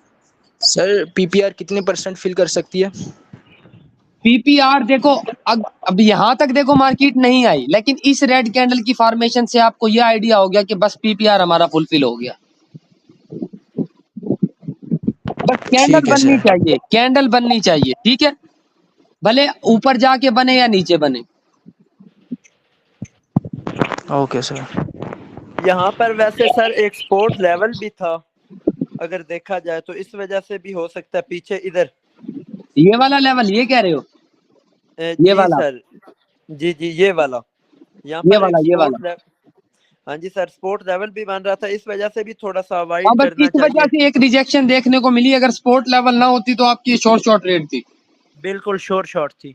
सर पीपीआर कितने परसेंट फिल कर सकती है? पीपीआर देखो अब यहाँ तक देखो मार्केट नहीं आई, लेकिन इस रेड कैंडल की फॉर्मेशन से आपको यह आइडिया हो गया कि बस पीपीआर हमारा फुलफिल हो गया। बस कैंडल ठीक है बननी सर। चाहिए, कैंडल बननी चाहिए, ठीक है, भले ऊपर जाके बने या नीचे बने। Okay sir. यहाँ पर वैसे सर एक सपोर्ट लेवल भी था, अगर देखा जाए तो इस वजह से भी हो सकता है पीछे इधर। ये वाला लेवल ये कह रहे हो? ये जी वाला, सर। जी जी, ये वाला। यहाँ ये पर एक वाला, ये वाला। Support level. हाँ जी सर, सपोर्ट लेवल भी बन रहा था, इस वजह से भी थोड़ा सा अवॉइड हाँ, बस करना इस वजह चाहिए। से एक रिजेक्शन देखने को मिली, अगर स्पोर्ट लेवल ना होती तो आपकी शॉर्ट शॉर्ट रेट थी। बिल्कुल श्योर शॉट थी।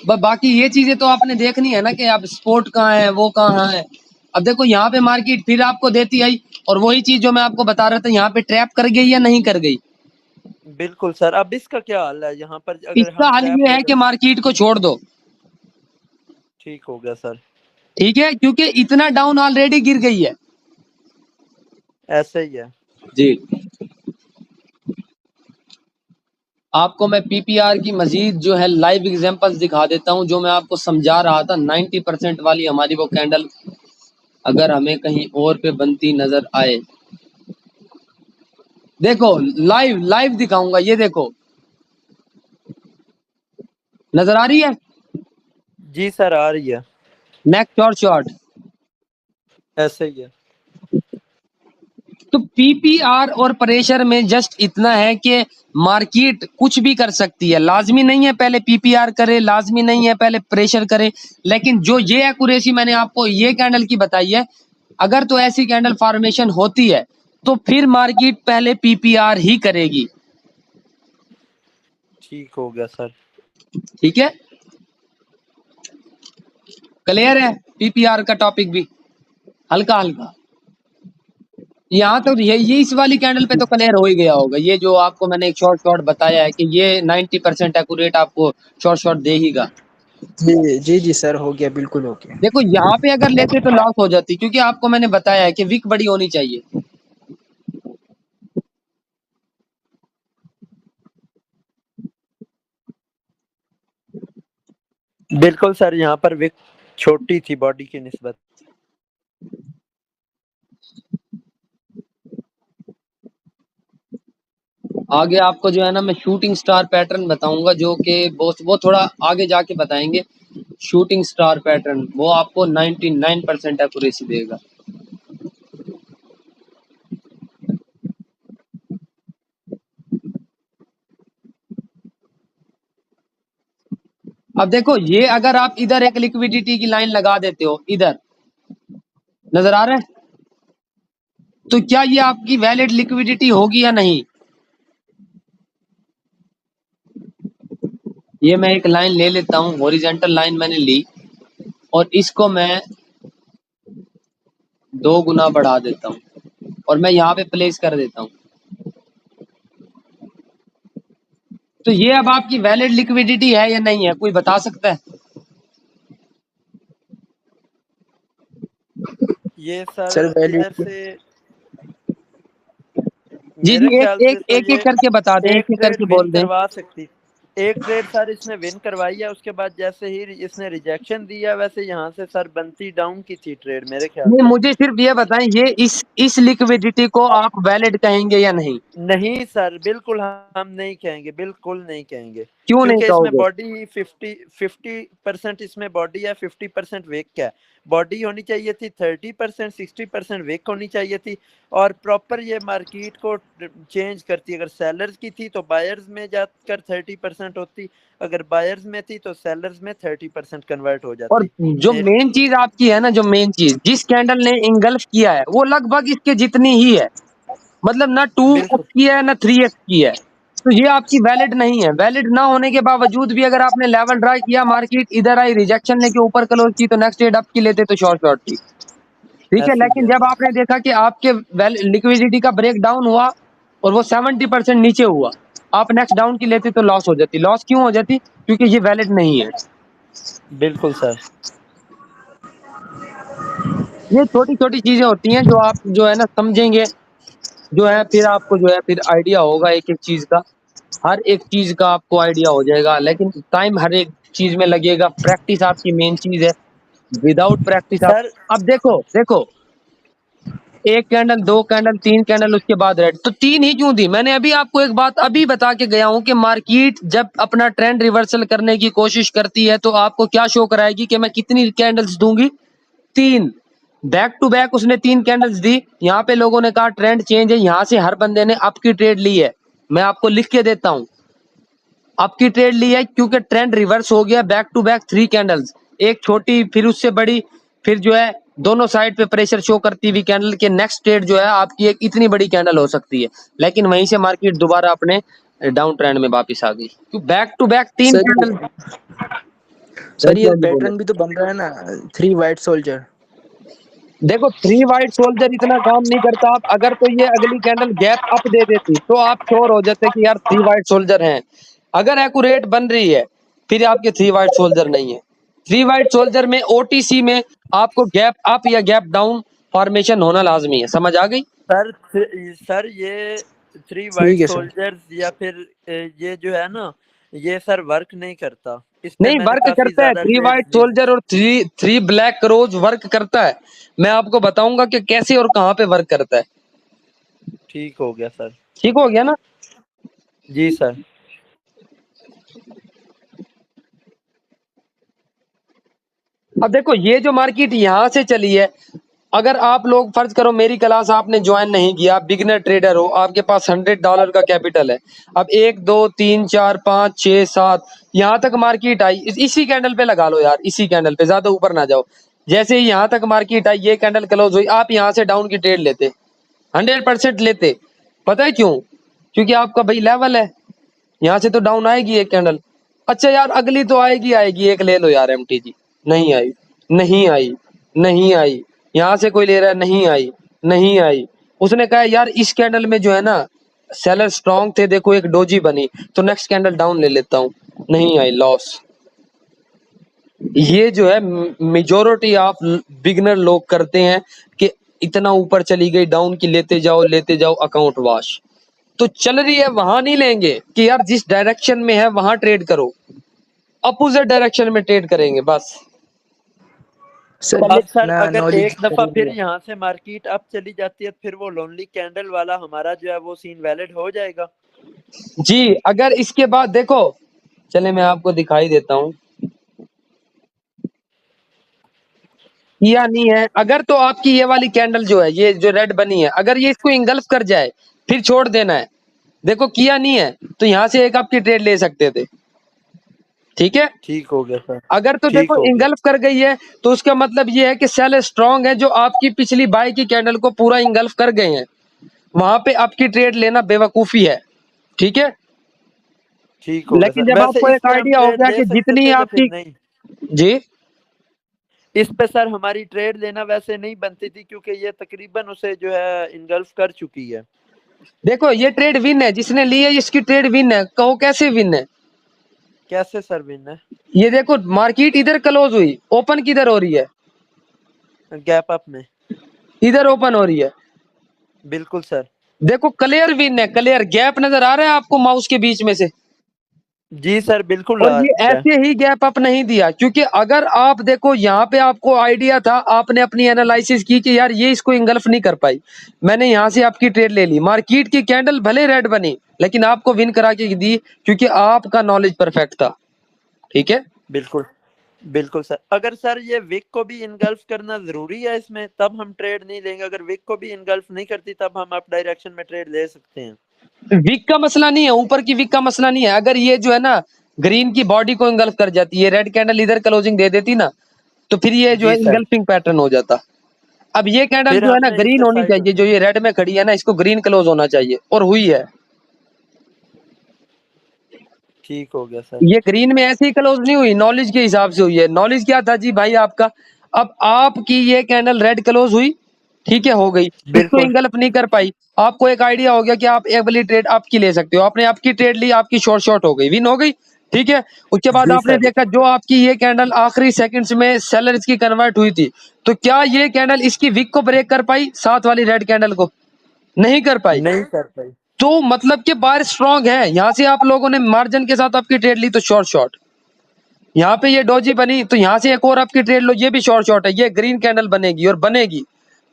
बस बाकी ये चीजें तो आपने देखनी है ना कि आप स्पोर्ट कहाँ है वो कहाँ है। अब देखो यहाँ पे मार्केट फिर आपको देती आई, और वही चीज जो मैं आपको बता रहा था, यहाँ पे ट्रैप कर गई या नहीं कर गई। बिल्कुल सर, अब इसका क्या हाल है यहाँ पर अगर इसका हम हल ट्रैप ये है ले कि लें? मार्केट को छोड़ दो, ठीक हो गया सर। ठीक है, क्योंकि इतना डाउन ऑलरेडी गिर गई है। ऐसे ही है। जी, आपको मैं पीपीआर की मजीद जो है लाइव एग्जांपल्स दिखा देता हूं, जो मैं आपको समझा रहा था 90% वाली हमारी वो कैंडल अगर हमें कहीं और पे बनती नजर आए। देखो लाइव लाइव दिखाऊंगा, ये देखो नजर आ रही है, जी सर, आ रही है। Next short short. ऐसे ही है। तो पीपीआर और प्रेशर में जस्ट इतना है कि मार्केट कुछ भी कर सकती है, लाजमी नहीं है पहले पीपीआर करे, लाजमी नहीं है पहले प्रेशर करे, लेकिन जो ये एक्यूरेसी मैंने आपको ये कैंडल की बताई है, अगर तो ऐसी कैंडल फॉर्मेशन होती है तो फिर मार्केट पहले पीपीआर ही करेगी। ठीक हो गया सर। ठीक है, क्लियर है पीपीआर का टॉपिक भी हल्का हल्का। यहाँ तो ये इस वाली कैंडल पे तो क्लियर हो ही गया होगा, ये जो आपको मैंने एक शॉर्ट शॉर्ट बताया है कि ये 90% एक्यूरेट आपको शॉर्ट शॉर्ट देगा। जी जी जी सर, हो गया, बिल्कुल हो गया। देखो यहाँ पे अगर लेते तो लॉस हो जाती, क्योंकि आपको मैंने बताया है कि विक बड़ी होनी चाहिए। बिल्कुल सर, यहाँ पर विक छोटी थी बॉडी की निस्बत। आगे आपको जो है ना मैं शूटिंग स्टार पैटर्न बताऊंगा, जो कि वो थोड़ा आगे जाके बताएंगे। शूटिंग स्टार पैटर्न वो आपको 99% एक्यूरेसी देगा। अब देखो ये अगर आप इधर एक लिक्विडिटी की लाइन लगा देते हो, इधर नजर आ रहा है, तो क्या ये आपकी वैलिड लिक्विडिटी होगी या नहीं? ये मैं एक लाइन ले लेता हूँ, हॉरिजेंटल लाइन मैंने ली और इसको मैं 2 गुना बढ़ा देता हूँ और मैं यहाँ पे प्लेस कर देता हूँ। तो ये अब आपकी वैलिड लिक्विडिटी है या नहीं है, कोई बता सकता है? ये सर सर वैलिड इधर से जी मेरे जी, ख्याल से तो एक ये करके बता दें, एक एक ट्रेड करके विन बोल दें। करवा सकती। एक ट्रेड सर इसने विन करवाई है, उसके बाद जैसे ही इसने रिजेक्शन दिया वैसे यहाँ से सर बनती डाउन की थी ट्रेड मेरे ख्याल नहीं, से। मुझे सिर्फ ये बताएं, ये इस लिक्विडिटी को आप वैलिड कहेंगे या नहीं? नहीं सर, बिल्कुल हम नहीं कहेंगे, बिल्कुल नहीं कहेंगे, क्यों नहीं क्योंकि इसमें कहोगे? बॉडी 50% इसमें बॉडी है, 50% वेक का है। बॉडी होनी चाहिए थी 30%, 60% वेक होनी चाहिए थी, और प्रॉपर ये मार्केट को चेंज करती। अगर सेलर्स की थी तो बायर्स में जाकर 30% होती, अगर बायर्स में थी तो सेलर्स में 30% कन्वर्ट हो और जाती। जो मेरे मेन चीज आपकी है ना, जो मेन चीज जिस कैंडल ने इंगल्फ किया है वो लगभग इसके जितनी ही है, मतलब ना 2x बिल्कुल की है ना 3x की है। तो ये आपकी वैलिड नहीं है। वैलिड ना होने के बावजूद भी अगर आपने लेवल ड्रा किया, मार्केट इधर आई, रिजेक्शन लेके ऊपर क्लोज की, तो नेक्स्ट ट्रेड अप की लेते तो शॉर्ट थी, ठीक है। ऐसे ही लेकिन है जब सर। आपने देखा कि आपके लिक्विडिटी का ब्रेक डाउन हुआ और वो 70% नीचे हुआ, आप नेक्स्ट डाउन की लेते तो लॉस हो जाती। लॉस क्यों हो जाती? क्योंकि ये वैलिड नहीं है। बिल्कुल सर। ये छोटी छोटी चीजें होती हैं जो आप जो है ना समझेंगे, जो है फिर आपको जो है फिर आइडिया होगा एक एक चीज का, हर एक चीज का आपको आइडिया हो जाएगा। लेकिन टाइम हर एक चीज में लगेगा, प्रैक्टिस आपकी मेन चीज है। विदाउट प्रैक्टिस आप, सर अब देखो देखो, एक कैंडल, 2 कैंडल, 3 कैंडल, उसके बाद रेड, तो 3 ही क्यों दी? मैंने अभी आपको एक बात अभी बता के गया हूं कि मार्केट जब अपना ट्रेंड रिवर्सल करने की कोशिश करती है तो आपको क्या शो कराएगी कि मैं कितनी कैंडल्स दूंगी? 3। बैक टू बैक उसने 3 कैंडल्स दी। यहाँ पे लोगों ने कहा ट्रेंड चेंज है, यहाँ से हर बंदे ने अप की ट्रेड ली है। मैं आपको लिख के देता हूँ, अप की ट्रेड ली है क्योंकि ट्रेंड रिवर्स हो गया। बैक टू बैक 3 कैंडल्स, एक छोटी फिर उससे बड़ी, फिर जो है दोनों साइड पे प्रेशर शो करती हुई कैंडल के नेक्स्ट ट्रेड जो है आपकी एक इतनी बड़ी कैंडल हो सकती है। लेकिन वहीं से मार्केट दोबारा अपने डाउन ट्रेंड में वापस आ गई, क्यों? Back to back 3 sir candle. Sir ये बोलो। पैटर्न भी तो बन रहा है ना, 3 वाइट सोल्जर। देखो 3 वाइट सोल्जर इतना काम नहीं करता। आप अगर तो ये अगली कैंडल गैप अप दे देती तो आप श्योर हो जाते कि यार 3 वाइट सोल्जर हैं। अगर एक्यूरेट बन रही है फिर आपके 3 वाइट सोल्जर नहीं है। 3 वाइट सोल्जर में ओटीसी में आपको गैप अप या गैप डाउन फॉर्मेशन होना लाजमी है। समझ आ गई? सर ये 3 वाइट ठीक है सर। सोल्जर्स या फिर ये जो है ना, ये सर वर्क नहीं करता। इस पे नहीं, मैंने वर्क काफी करता है। ज्यादा 3 ट्रेड्स वाइट ली। सोल्जर और थ्री ब्लैक रोज वर्क करता है। मैं आपको बताऊंगा कि कैसे और कहाँ पे वर्क करता है। ठीक हो गया सर। ठीक हो गया ना? जी सर। अब देखो ये जो मार्केट यहाँ से चली है, अगर आप लोग फर्ज करो मेरी क्लास आपने ज्वाइन नहीं किया, आप बिगनर ट्रेडर हो, आपके पास $100 का कैपिटल है, अब 1 2 3 4 5 6 7 यहाँ तक मार्केट आई, इसी कैंडल पे लगा लो यार, इसी कैंडल पे, ज्यादा ऊपर ना जाओ। जैसे ही यहाँ तक मार्केट आई, ये कैंडल क्लोज हुई, आप यहाँ से डाउन की ट्रेड लेते, 100% लेते। पता है क्यों? क्योंकि आपका भाई लेवल है, यहाँ से तो डाउन आएगी एक कैंडल। अच्छा यार अगली तो आएगी आएगी, एक ले लो यार एमटीजी। नहीं आई, नहीं आई, नहीं आई। यहाँ से कोई ले रहा है, नहीं आई, नहीं आई। उसने कहा यार इस कैंडल में जो है ना सेलर स्ट्रांग थे, देखो एक डोजी बनी, तो नेक्स्ट कैंडल डाउन ले लेता हूँ। नहीं आई, लॉस। ये जो है मेजोरिटी ऑफ बिगनर लोग करते हैं कि इतना ऊपर चली गई, डाउन की लेते जाओ अकाउंट वॉश। तो चल रही है वहां नहीं लेंगे कि यार जिस डायरेक्शन में है वहां ट्रेड करो, अपोजिट डायरेक्शन में ट्रेड करेंगे बस। सर ये अब सर ना अगर नॉलेज एक दफा फिर यहाँ से मार्केट अप चली जाती है, फिर वो लोनली कैंडल वाला हमारा जो है वो सीन वैलिड हो जाएगा। जी, अगर इसके बाद देखो, चले मैं आपको दिखाई देता हूँ, किया नहीं है। अगर तो आपकी ये वाली कैंडल जो है, ये जो रेड बनी है, अगर ये इसको इंगल्फ कर जाए फिर छोड़ देना है। देखो किया नहीं है तो यहाँ से एक आपकी ट्रेड ले सकते थे, ठीक है। ठीक हो गया सर। अगर तो ठीक देखो हो गया। इंगल्फ कर गई है तो उसका मतलब ये है कि सेल स्ट्रांग है, जो आपकी पिछली बाय की कैंडल को पूरा इंगल्फ कर गए हैं, वहां पे आपकी ट्रेड लेना बेवकूफी है, ठीक है। ठीक हो गया लेकिन सर। जब वैसे आपको इस एक पे हम आइडिया हो ट्रेड गया ले कि सकते जितनी थे या फिर आपकी, नहीं? जी इस पे सर हमारी ट्रेड लेना वैसे नहीं बनती थी, क्योंकि ये तकरीबन उसे जो है इनगल्फ कर चुकी है। देखो ये ट्रेड विन है, जिसने ली है इसकी ट्रेड विन है। कहो कैसे विन है? कैसे सर विन है? ये देखो मार्केट इधर क्लोज हुई, ओपन किधर हो रही है? गैप अप में। इधर ओपन हो रही है। बिल्कुल सर। देखो क्लियर विन है, क्लियर गैप नजर आ रहा है आपको माउस के बीच में से? जी सर बिल्कुल और आ ये रहा है। ऐसे ही गैप अप नहीं दिया, क्योंकि अगर आप देखो यहाँ पे आपको आइडिया था, आपने अपनी एनालिसिस की कि यार ये इसको इंगल्फ नहीं कर पाई, मैंने यहाँ से आपकी ट्रेड ले ली, मार्केट की कैंडल भले रेड बनी लेकिन आपको विन करा के दी, क्योंकि आपका नॉलेज परफेक्ट था। ठीक है, बिल्कुल बिल्कुल सर। अगर सर ये विक को भी इनगल्फ करना जरूरी है इसमें, तब हम ट्रेड नहीं लेंगे। अगर विक को भी इनगल्फ नहीं करती तब हम अप डायरेक्शन में ट्रेड ले सकते हैं। वीक का मसला नहीं है, ऊपर की वीक का मसला नहीं है। अगर ये जो है ना ग्रीन की बॉडी को इंगल्फ कर जाती है, रेड कैंडल इधर क्लोजिंग दे देती ना, तो फिर ये जो है जी सर। इंगल्फिंग पैटर्न हो जाता। अब ये कैंडल फिर जो है ना हमने ग्रीन इससे होनी फायदा। चाहिए, जो ये रेड में खड़ी है ना, इसको ग्रीन क्लोज होना चाहिए, और हुई है। ठीक हो गया सर। ये ग्रीन में ऐसे ही क्लोज नहीं हुई, नॉलेज के हिसाब से हुई है। नॉलेज क्या था जी भाई आपका? अब आपकी ये कैंडल रेड क्लोज हुई, ठीक है, हो गई, इसको बिल्कुल। इंगल्फ नहीं कर पाई। आपको एक आइडिया हो गया कि आप एक वाली ट्रेड आपकी ले सकते हो, आपने आपकी ट्रेड ली, आपकी शॉर्ट शॉर्ट हो गई, विन हो गई। ठीक है, उसके बाद जी आपने सर। देखा जो आपकी ये कैंडल आखिरी सेकंड्स में सेलर्स की कन्वर्ट हुई थी, तो क्या ये कैंडल इसकी विक को ब्रेक कर पाई? साथ वाली रेड कैंडल को नहीं कर पाई। नहीं कर पाई। तो मतलब कि बायर स्ट्रांग है। यहां से आप लोगों ने मार्जिन के साथ आपकी ट्रेड ली तो शॉर्ट शॉर्ट, यहाँ पे ये डोजी बनी तो यहाँ से एक और आपकी ट्रेड लो, ये भी शॉर्ट शॉर्ट है, ये ग्रीन कैंडल बनेगी और बनेगी।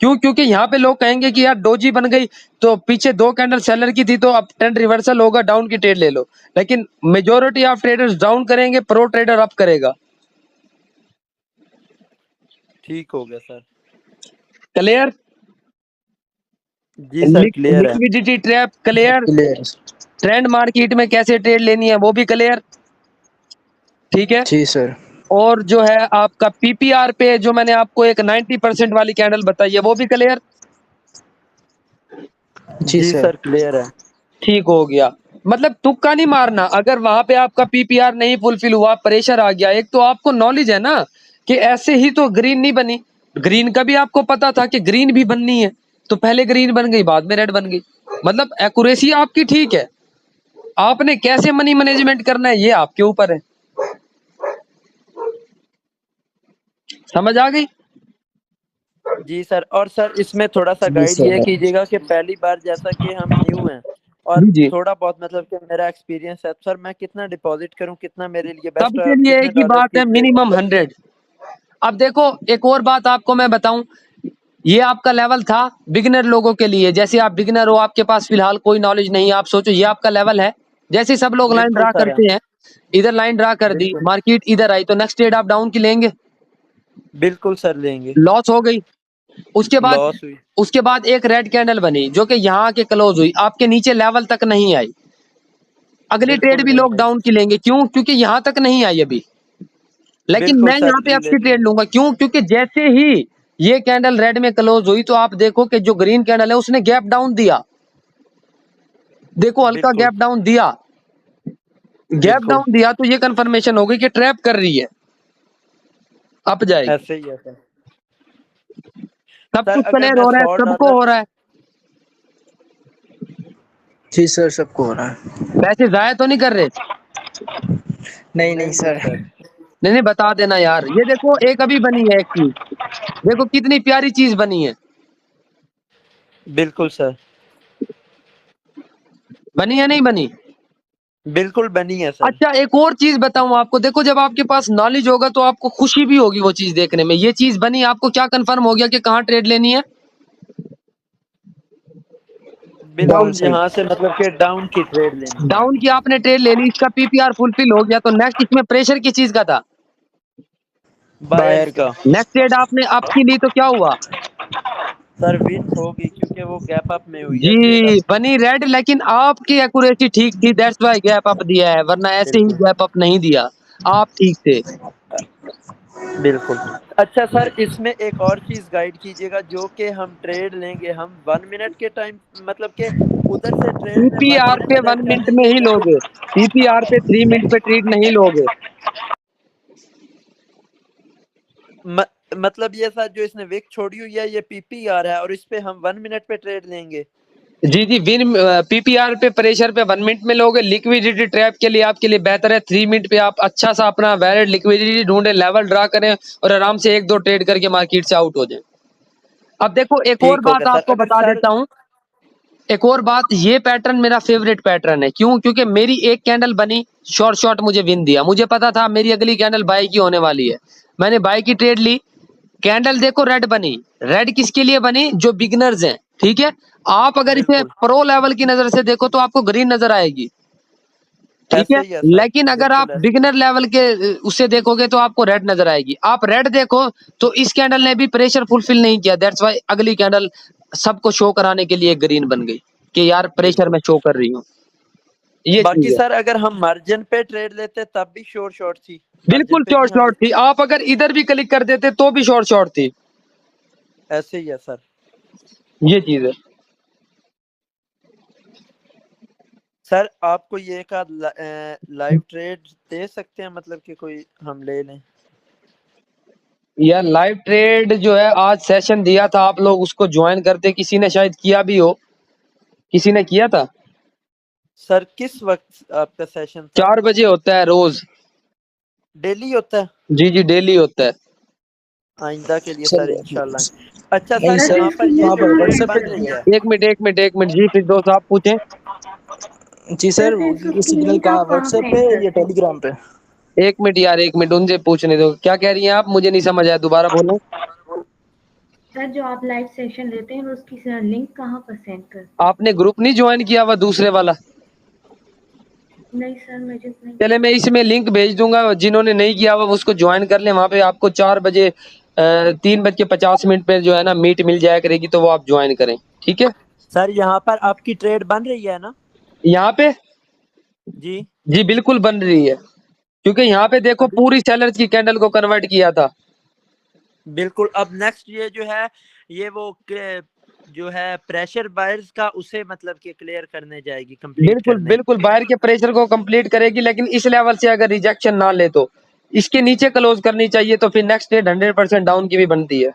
क्यों? क्योंकि यहाँ पे लोग कहेंगे कि यार डोजी बन गई तो पीछे दो कैंडल सेलर की थी, तो अब ट्रेंड रिवर्सल होगा, डाउन की ट्रेड ले लो। लेकिन मेजोरिटी ऑफ ट्रेडर्स डाउन करेंगे, प्रो ट्रेडर अप करेगा। ठीक हो गया सर। क्लियर? जी सर क्लियर है। Liquidity trap clear, clear. Trend market में कैसे ट्रेड लेनी है वो भी क्लियर। ठीक है, जी सर। और जो है आपका पीपीआर पे जो मैंने आपको एक 90% वाली कैंडल बताई है वो भी क्लियर। जी जी सर। सर क्लियर है। ठीक हो गया। मतलब तुक्का नहीं मारना, अगर वहां पे आपका पीपीआर नहीं फुलफिल हुआ, प्रेशर आ गया, एक तो आपको नॉलेज है ना कि ऐसे ही तो ग्रीन नहीं बनी, ग्रीन का भी आपको पता था कि ग्रीन भी बननी है, तो पहले ग्रीन बन गई बाद में रेड बन गई। मतलब एक्यूरेसी आपकी ठीक है, आपने कैसे मनी मैनेजमेंट करना है ये आपके ऊपर है। समझ आ गई? जी सर। और सर इसमें थोड़ा सा जी गाइड ये सर। कीजिएगा कि पहली बार जैसा कि हम न्यू हैं और जी जी, थोड़ा बहुत मतलब कि मेरा एक्सपीरियंस है, सर मैं कितना डिपॉजिट करूं, कितना मेरे लिए बेस्ट है, सबके और लिए कितने एक ही डॉलर बात की है, ट्रेड मिनिमम करनी है? 100। अब देखो एक और बात आपको मैं बताऊं, ये आपका लेवल था बिगिनर लोगों के लिए। जैसे आप बिगिनर हो, आपके पास फिलहाल कोई नॉलेज नहीं है, आप सोचो ये आपका लेवल है। जैसे सब लोग लाइन बिल्कुल ड्रा सर है। करते हैं, इधर लाइन ड्रा कर दी, बिल्कुल मार्केट इधर आई, तो नेक्स्ट ट्रेड आप डाउन की लेंगे, बिल्कुल सर लेंगे। लॉस हो गई। उसके बाद लॉस हुई। उसके बाद एक रेड कैंडल बनी जो कि यहाँ के क्लोज हुई, आपके नीचे लेवल तक नहीं आई, अगली ट्रेड बिल्कुल भी नहीं लोग है। डाउन की लेंगे। क्यों? क्योंकि यहाँ तक नहीं आई अभी। लेकिन बिल्कुल मैं सर यहाँ पे ले आपकी ट्रेड लेंगे। लूंगा। क्यों? क्योंकि जैसे ही ये कैंडल रेड में क्लोज हुई तो आप देखो कि जो ग्रीन कैंडल है उसने गैप डाउन दिया, देखो हल्का बिल्कुल गैप डाउन दिया, गैप बिल्कुल डाउन दिया, तो ये कंफर्मेशन हो गई कि ट्रैप कर रही है, अप जाएगी। ऐसे ही है सर। सब सर कुछ अगर क्लियर मैं हो रहा है, 100 सबको डॉलर। हो रहा है। जी सर, सबको हो रहा है। पैसे जाया तो नहीं कर रहे? नहीं नहीं नहीं नहीं सर। सर। नहीं नहीं, बता देना यार। ये देखो एक अभी बनी है एक चीज, देखो कितनी प्यारी चीज बनी है, बिल्कुल सर। बनी है नहीं बनी? बिल्कुल बनी है सर। अच्छा एक और चीज बताऊं आपको, देखो जब आपके पास नॉलेज होगा तो आपको खुशी भी होगी वो चीज देखने में। ये चीज बनी, आपको क्या कंफर्म हो गया कि कहाँ ट्रेड लेनी है? डाउन बिल्कुल साइड। यहाँ से मतलब कि डाउन की ट्रेड लेनी है। डाउन की आपने ट्रेड ले ली, इसका पीपीआर फुलफिल हो गया, तो नेक्स्ट इसमें प्रेशर किस चीज का था? बायर्स बायर का। का। नेक्स्ट ट्रेड आपने आपकी ली तो क्या हुआ? सर विन होगी क्योंकि वो गैप अप में हुई है ट्रेड जी आपकी। बनी रेड, लेकिन आपकी एक्यूरेसी ठीक थी, दैट्स वाई गैप अप दिया है, वरना ऐसे ही बिल्कुल गैप अप नहीं दिया। आप ठीक थे। बिल्कुल। अच्छा सर इसमें एक और चीज गाइड कीजिएगा, जो कि हम ट्रेड लेंगे, हम 1 मिनट के टाइम मतलब के उधर से ट्रेड में 1 पीपीआर मिनट पे ट्रेड 1 कर मिनट लेंगे में ही क्या? लोगे, पीपीआर पे 3 मिनट पे ट्रेड नहीं लोगे। मतलब ये सर जो इसने विक छोड़ी हुई है ये पीपीआर है और इस पे हम 1 मिनट पे ट्रेड लेंगे। जी जी, विन पीपीआर पे प्रेशर पे 1 मिनट में लोगे। लिक्विडिटी ट्रैप के लिए आपके लिए बेहतर है 3 मिनट पे आप अच्छा सा अपना वैलिड लिक्विडिटी ढूंढे, लेवल ड्रा करें और आराम से 1-2 ट्रेड करके मार्केट से आउट हो जाए। अब देखो एक और ठीक हो बात गया सर। आपको अगर बता सर देता हूँ, एक और बात, ये पैटर्न मेरा फेवरेट पैटर्न है। क्यों? क्योंकि मेरी एक कैंडल बनी, शॉर्ट मुझे विन दिया, मुझे पता था मेरी अगली कैंडल बाय की होने वाली है, मैंने बाय की ट्रेड ली। कैंडल देखो रेड बनी, रेड किसके लिए बनी? जो बिगिनर्स हैं, ठीक है। आप अगर इसे बिल्कुल प्रो लेवल की नजर से देखो तो आपको ग्रीन नजर आएगी, ठीक है। ऐसे ही है सर, लेकिन अगर आप बिल्कुल ऐसे। बिगिनर लेवल के उससे देखोगे तो आपको रेड नजर आएगी। आप रेड देखो तो इस कैंडल ने भी प्रेशर फुलफिल नहीं किया, दैट्स वाई अगली कैंडल सबको शो कराने के लिए ग्रीन बन गई कि यार प्रेशर बिल्कुल। में शो कर रही हूँ, ये बाकी चीज है। सर अगर हम मार्जिन पे ट्रेड लेते तब भी शॉर्ट थी, मार्जिन बिल्कुल पे भी शॉर्ट हम थी, आप अगर इधर भी क्लिक कर देते तो भी शॉर्ट थी, ऐसे ही है सर। ये चीज है। सर आपको ये एक आध लाइव ट्रेड दे सकते हैं, मतलब कि कोई हम ले लें? यार लाइव ट्रेड जो है आज सेशन दिया था, आप लोग उसको ज्वाइन करते, किसी ने शायद किया भी हो, किसी ने किया था। सर किस वक्त आपका सेशन था? 4 बजे होता है रोज। डेली होता है? जी जी, डेली होता है। आइंदा के लिए सर सर इंशाल्लाह। अच्छा नहीं सर सर सर, यहाँ इसकी पर ये वहाँ लिंक जो पर कहाँ ट्रेड से व्हाट्सएप बन भेजें? रही है, एक मिनट एक मिनट एक मिनट जी, फिर दोस्त आप पूछें। पे जी सर सर, फिर ये उसकी सिग्नल लिंक कहाँ, आप कहाँ व्हाट्सएप पे सेंड या करते हैं? टेलीग्राम पे? एक मिनट यार, एक मिनट उनसे पूछने दो, क्या कह रही हैं आप? मुझे नहीं समझ आया, दोबारा बोलो। सर जो आप लाइव सेशन लेते हैं उसकी सर लिंक कहाँ पर सेंड करते हैं? आपने ग्रुप नहीं ज्वाइन किया हुआ दूसरे वाला? नहीं सर मैंने नहीं चले मैं इसमें लिंक भेज दूंगा, जिन्होंने नहीं किया हुआ उसको ज्वाइन कर ले। वहाँ पे आपको 4 बजे 3:50 पे जो है ना मीट मिल जाया करेगी, तो वो आप ज्वाइन करें, ठीक है। सर यहाँ पर आपकी ट्रेड बन रही है ना? यहाँ पे जी जी बिल्कुल बन रही है, क्योंकि यहाँ पे देखो अभी पूरी सेलर्स की कैंडल को कन्वर्ट किया था। बिल्कुल। अब नेक्स्ट ये जो है ये वो जो है प्रेशर बायर्स का, उसे मतलब कि क्लियर करने जाएगी, कंप्लीट बिल्कुल करने। बिल्कुल, बाहर के प्रेशर को कंप्लीट करेगी, लेकिन इस लेवल से अगर रिजेक्शन ना ले तो इसके नीचे क्लोज करनी चाहिए, तो फिर नेक्स्ट डे 100% डाउन की भी बनती है।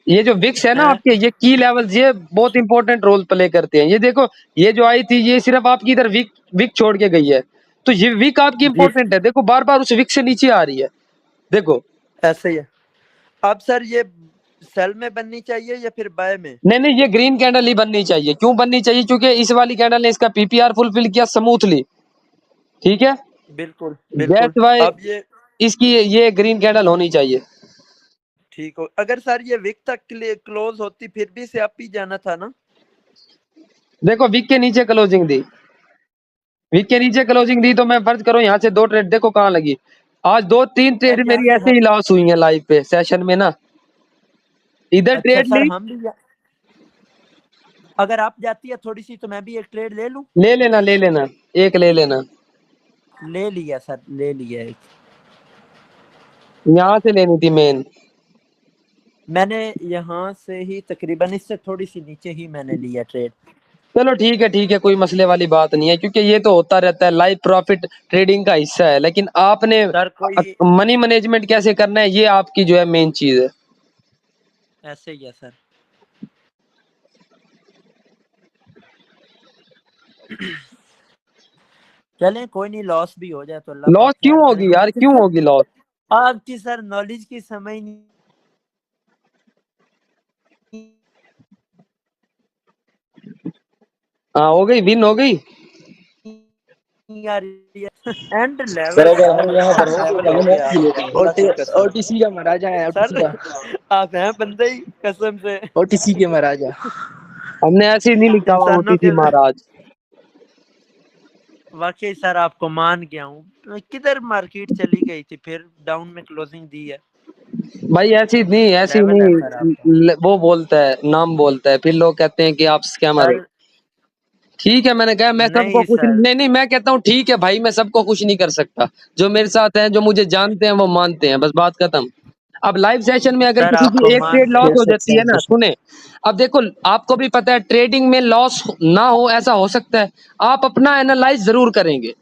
ये जो विक्स है ना हैं? आपके, ये की लेवल्स, ये बहुत इंपॉर्टेंट रोल प्ले करते हैं। ये देखो, ये जो आई थी ये सिर्फ आपकी इधर विक विक छोड़ के गई है, तो ये विक आपकी जी इंपॉर्टेंट है। देखो बार बार उस विक से नीचे आ रही है, देखो। ऐसे ही है। अब सर ये सेल में बननी चाहिए या फिर बाय में? नहीं नहीं, ये ग्रीन कैंडल ही बननी चाहिए। क्यों बननी चाहिए? क्योंकि इस वाली कैंडल ने इसका पीपीआर फुलफिल किया स्मूथली, ठीक है। बिल्कुल बिल्कुल। दैट्स वाई अब ये इसकी ये ग्रीन कैंडल होनी चाहिए। ठीक हो। अगर सर ये विक तक क्लोज होती फिर भी से अप ही जाना था ना? देखो विक के नीचे क्लोजिंग दी, विक के नीचे क्लोजिंग दी, तो मैं फर्ज करो यहाँ से 2 ट्रेड देखो कहाँ लगी। आज 2-3 सर ट्रेड यहाँ मेरी से ऐसे हम, ही लॉस हुई हैं लाइव पे सेशन में ना। इधर अच्छा ट्रेड सर ली, हम भी अगर आप जाती है थोड़ी सी तो मैं भी एक ट्रेड ले लूं? ले लेना ले लेना, एक ले लेना। ले लिया सर, ले लिया एक। यहाँ से लेनी थी मेन। मैंने यहाँ से ही तकरीबन इससे थोड़ी सी नीचे ही मैंने लिया ट्रेड। चलो ठीक है, कोई मसले वाली बात नहीं है, क्योंकि ये तो होता रहता है, लाइव प्रॉफिट ट्रेडिंग का हिस्सा है। लेकिन आपने सर कोई मनी मैनेजमेंट कैसे करना है, ये आपकी जो है मेन चीज है। ऐसे ही है सर। चलें कोई नहीं, लॉस भी हो जाए तो अल्लाह लॉस पाक क्यों खैर करे। होगी यार, वैसे क्यों सर होगी लॉस? आपकी सर नॉलेज की समझ नहीं हाँ हो गई, विन हो गई। आ रही है। एंड सर लेवल अगर हम लेवल यहाँ पर लेवल होंगे हो तो गया आपका, अल्लाह की कसम। ओटीसी का महाराजा है, ओटीसी सर का, आप हैं बंदे ही कसम से, ओटीसी के महाराजा। हमने ऐसे ही नहीं लिखा हुआ इंसानों होती थी के। महाराज। वाकई सर आपको मान गया हूँ। किधर मार्केट चली गई थी, फिर डाउन में क्लोजिंग दी है। भाई ऐसी लेवल है सर नहीं, आपका वो बोलता है, नाम बोलता है, फिर लोग कहते हैं कि आप स्कैमर हो। सर। ठीक है, मैंने कहा मैं सबको नहीं कुछ सर, नहीं नहीं, मैं कहता हूँ ठीक है भाई, मैं सबको कुछ नहीं कर सकता। जो मेरे साथ है, जो मुझे जानते हैं वो मानते हैं, बस बात खत्म। अब लाइव सेशन में अगर सर किसी आपको की एक ट्रेड मान लॉस के हो जाती है ना, सुने, अब देखो आपको भी पता है ट्रेडिंग में लॉस ना हो, ऐसा हो सकता है, आप अपना एनालाइज जरूर करेंगे,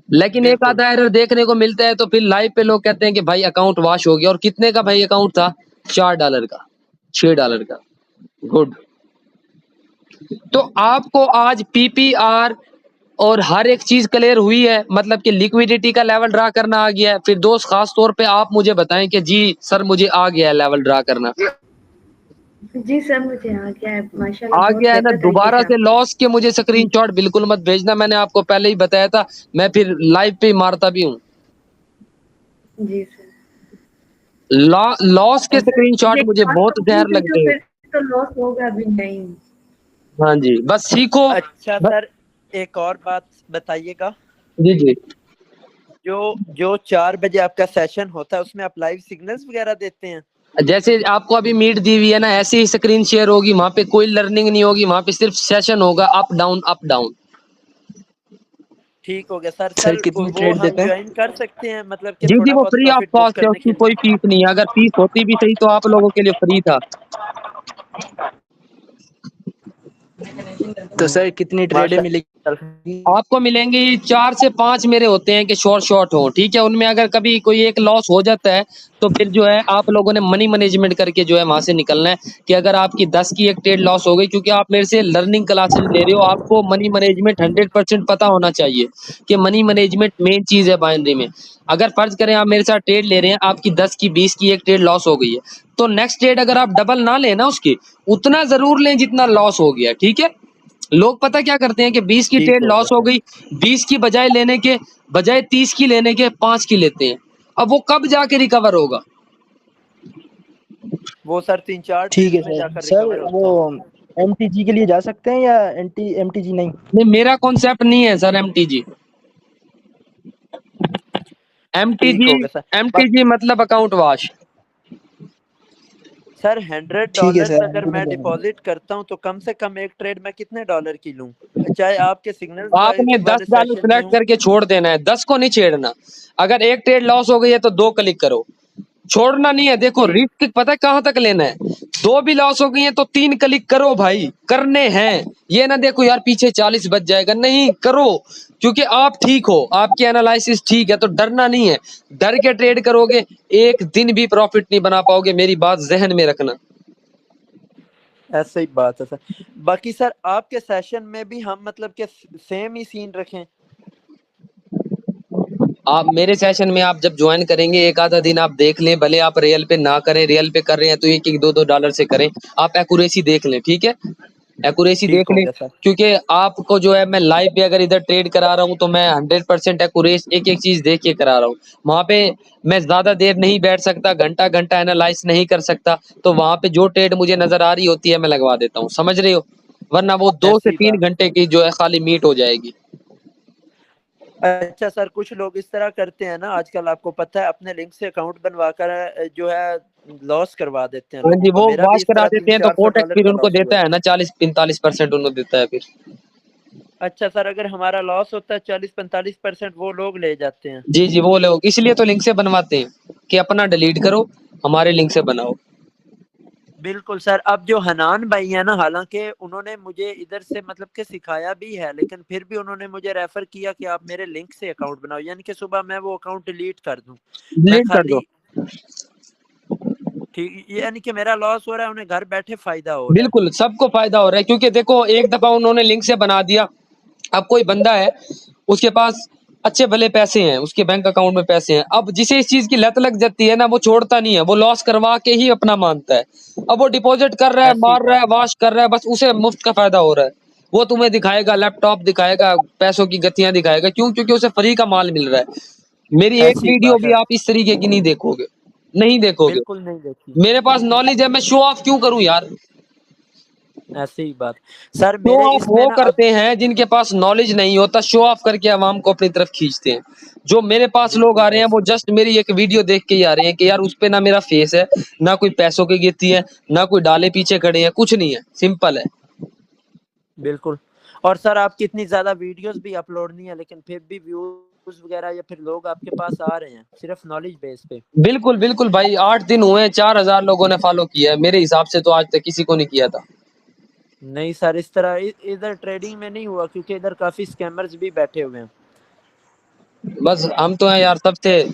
लेकिन एक बिल्कुल आधा एरर देखने को मिलता है तो फिर लाइव पे लोग कहते हैं कि भाई अकाउंट वॉश हो गया। और कितने का भाई अकाउंट था? $4 का, $6 का। गुड। तो आपको आज पीपीआर और हर एक चीज क्लियर हुई है, मतलब कि लिक्विडिटी का लेवल ड्रा करना आ गया है। फिर दोस्त खास तौर पे आप मुझे बताएं कि जी सर मुझे आ गया है लेवल ड्रा करना, जी सर, मुझे आ गया है माशाल्लाह, आ बहुत गया है ना। बेहतर तरीके दोबारा से से आपने। लॉस के मुझे स्क्रीनशॉट बिल्कुल मत भेजना, मैंने आपको पहले ही बताया था, मैं फिर लाइव पे ही मारता भी हूँ। जी सर। लॉस के और सर स्क्रीनशॉट ये मुझे बात बहुत जहर कंप्लीट हुई तो लगते हैं। फिर तो लॉस होगा भी नहीं। हाँ जी, बस सीखो। अच्छा बस, सर, एक और बात बताइएगा, जी जी। जो जो 4 बजे आपका सेशन होता है उसमें आप लाइव सिग्नल्स वगैरह देते हैं? जैसे आपको अभी मीट दी हुई है ना, ऐसी ही स्क्रीन शेयर होगी, वहां पे कोई लर्निंग नहीं होगी, वहां पे सिर्फ सेशन होगा, अप डाउन अप डाउन। ठीक हो गया सर। सर सर कितनी वो ट्रेड हम देते हैं? ज्वाइन कर सकते हैं, मतलब कि जी जी, थोड़ा वो बहुत free of profit book cost है, करने उसकी के कोई लिए? फीस नहीं है। अगर फीस होती भी सही तो आप लोगों के लिए फ्री था। तो सर कितनी ट्रेडें माशाल्लाह। मिलेगी? आपको मिलेंगे 4 से 5 मेरे होते हैं कि शॉर्ट हो, ठीक है। उनमें अगर कभी कोई एक लॉस हो जाता है तो फिर जो है आप लोगों ने मनी मैनेजमेंट करके जो है वहां से निकलना है। कि अगर आपकी 10 की एक ट्रेड लॉस हो गई, क्योंकि आप मेरे से लर्निंग क्लासेस ले रहे हो, आपको मनी मैनेजमेंट 100% पता होना चाहिए कि मनी मैनेजमेंट मेन चीज है बाइनरी में। अगर फर्ज करें आप मेरे साथ ट्रेड ले रहे हैं, आपकी 10 की 20 की एक ट्रेड लॉस हो गई है, तो नेक्स्ट ट्रेड अगर आप डबल ना लें ना उसकी, उतना जरूर लें जितना लॉस हो गया, ठीक है। लोग पता क्या करते हैं कि 20 की ठीक ट्रेड हो गया लॉस हो सर। गई, 20 की बजाय लेने के बजाय 30 की लेने के 5 की लेते हैं। अब वो कब जाके रिकवर होगा? वो सर 3-4 ठीक है ट्रेड्स में सर। जाकर सर रिकवर वो होता है। एमटीजी के लिए जा सकते हैं या एमटीजी नहीं? नहीं, मेरा कॉन्सेप्ट नहीं है सर एमटीजी। ठीक एमटीजी हो गया सर। बस एमटीजी मतलब अकाउंट वॉश। सर हंड्रेड ठीक है डॉलर सर, अगर एमटीजी मैं नहीं जाना। डिपॉजिट करता हूँ तो कम से कम एक ट्रेड में कितने डॉलर की लूं, चाहे आपके सिग्नल्स आपने वाले $10 सेशन में सिलेक्ट हूँ? करके छोड़ देना है, 10 को नहीं छेड़ना। अगर एक ट्रेड लॉस हो गई है तो 2 क्लिक करो, छोड़ना नहीं है। देखो ठीक। रिस्क पता है कहां तक लेना है, 2 भी लॉस हो गई है तो 3 क्लिक करो भाई, करने हैं। ये ना देखो यार पीछे 40 बच जाएगा, नहीं करो, क्योंकि आप ठीक हो, आपकी एनालिसिस ठीक है, तो डरना नहीं है। डर के ट्रेड करोगे एक दिन भी प्रॉफिट नहीं बना पाओगे, मेरी बात जहन में रखना। ऐसे ही बात है सर। बाकी सर आपके सेशन में भी हम मतलब कि सेम ही सीन रखें? आप मेरे सेशन में आप जब ज्वाइन करेंगे एक आधा दिन आप देख लें, भले आप रियल पे ना करें, रियल पे कर रहे हैं तो $1-2 से करें, आप एक्यूरेसी देख लें, ठीक है। एक्यूरेसी ठीक देख हो लें, गया सर। क्योंकि आपको जो है मैं लाइव पे अगर इधर ट्रेड करा रहा हूँ तो मैं 100% एक्यूरेट एक एक चीज देख के करा रहा हूँ। वहां पे मैं ज्यादा देर नहीं बैठ सकता, घंटा घंटा एनालाइज नहीं कर सकता, तो वहां पे जो ट्रेड मुझे नजर आ रही होती है मैं लगवा देता हूँ, समझ रहे हो। वरना वो दो ऐसी से ही तीन बात है घंटे सर। की जो है खाली मीट हो जाएगी। अच्छा सर, कुछ लोग इस तरह करते हैं ना आजकल, आपको पता है, अपने लिंक से अकाउंट बनवाकर जो है लॉस करवा देते हैं हाँ जी, लोगों को। वो मेरा भी वॉश इस करा तरह देते तीन हैं तो चार सौ कोटक डॉलर फिर का उनको लॉस हुआ देता है। है ना, 40-45% उनको देता है फिर। अच्छा सर, अगर हमारा लॉस होता है 40-45% वो लोग ले जाते हैं? जी जी, वो लोग इसलिए तो लिंक से बनवाते हैं कि अपना डिलीट करो, हमारे लिंक से बनाओ। बिल्कुल सर। अब जो हनान भाई है ना, हालांकि उन्होंने मुझे इधर से मतलब कि सिखाया भी है, लेकिन फिर भी उन्होंने मुझे रेफर किया कि आप मेरे लिंक से अकाउंट बनाओ, यानी कि सुबह मैं वो अकाउंट डिलीट कर दूं। मैं डिलीट कर दो, खाली, ठीक, यानी कि मेरा लॉस हो रहा है, उन्हें घर बैठे फायदा हो रहा है। बिल्कुल सबको फायदा हो रहा है, क्योंकि देखो एक दफा उन्होंने लिंक से बना दिया, अब कोई बंदा है उसके पास अच्छे भले पैसे हैं, उसके बैंक अकाउंट में पैसे हैं, अब जिसे इस चीज की लत लग जाती है ना वो छोड़ता नहीं है, वो लॉस करवा के ही अपना मानता है। अब वो डिपॉजिट कर रहा है, ऐसी मार रहा बात है, है। वाश कर रहा है, बस उसे मुफ्त का फायदा हो रहा है। वो तुम्हें दिखाएगा, लैपटॉप दिखाएगा, पैसों की गतियां दिखाएगा, क्यों? क्योंकि उसे फ्री का माल मिल रहा है। मेरी एक ऐसी वीडियो बात भी है। आप इस तरीके की नहीं देखोगे, नहीं देखोगे। बिल्कुल नहीं देखी। मेरे पास नॉलेज है, मैं शो ऑफ क्यों करूं यार। ऐसी ही बात। सर शो मेरे ऑफ इसमें वो ना अब, करते हैं जिनके पास नॉलेज नहीं होता, शो ऑफ करके आवाम को अपनी तरफ खींचते हैं। जो मेरे पास लोग बिल्कुल आ रहे हैं वो ऐसी। जस्ट मेरी एक वीडियो देख के ही आ रहे हैं कि यार उस पे ना मेरा फेस है, ना कोई पैसों की गिनती है, ना कोई डाले पीछे खड़े हैं, कुछ नहीं है, सिंपल है। बिल्कुल। और सर आपकी इतनी ज्यादा वीडियोस भी अपलोड नहीं है, लेकिन फिर भी व्यू वगैरह या फिर लोग आपके पास आ रहे हैं सिर्फ नॉलेज बेस पे? बिल्कुल बिल्कुल भाई, 8 दिन हुए हैं, 4,000 लोगों ने फॉलो किया है। मेरे हिसाब से तो आज तक किसी को नहीं किया था। नहीं सर, इस तरह इधर ट्रेडिंग में नहीं हुआ, क्योंकि इधर काफी स्कैमर्स भी बैठे हुए हैं। बस हम तो हैं यार, सबसे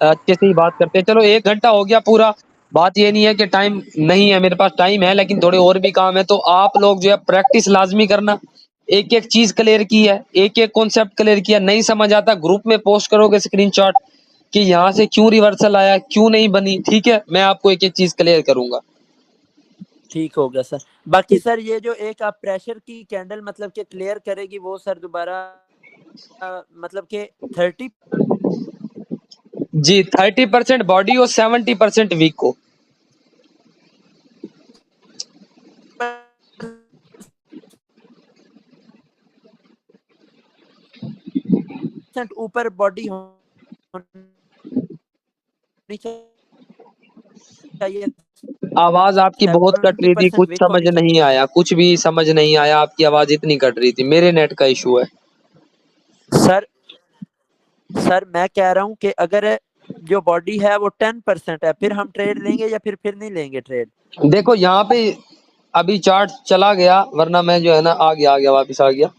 अच्छे से ही बात करते हैं। चलो 1 घंटा हो गया पूरा। बात ये नहीं है कि टाइम नहीं है, मेरे पास टाइम है, लेकिन थोड़े और भी काम है। तो आप लोग जो है प्रैक्टिस लाजमी करना। एक एक चीज क्लियर की है, एक एक कॉन्सेप्ट क्लियर किया। नहीं समझ आता ग्रुप में पोस्ट करोगे स्क्रीनशॉट कि यहाँ से क्यों रिवर्सल आया, क्यों नहीं बनी, ठीक है। मैं आपको एक एक चीज क्लियर करूंगा। ठीक हो गया सर। बाकी सर ये जो एक आप प्रेशर की कैंडल मतलब कि क्लियर करेगी, वो सर दोबारा मतलब कि 30 जी, 30% बॉडी और 70% वीक को। ऊपर बॉडी होनी चाहिए, आवाज आपकी बहुत कट रही थी, 70% कुछ वीक समझ होनी चाहिए। नहीं आया, कुछ भी समझ नहीं आया। आपकी आवाज इतनी कट रही थी, मेरे नेट का इशू है। सर सर मैं कह रहा हूँ कि अगर जो बॉडी है वो 10% है, फिर हम ट्रेड लेंगे या फिर नहीं लेंगे ट्रेड? देखो यहाँ पे अभी चार्ट चला गया, वरना मैं जो है ना आ गया वापिस आ गया।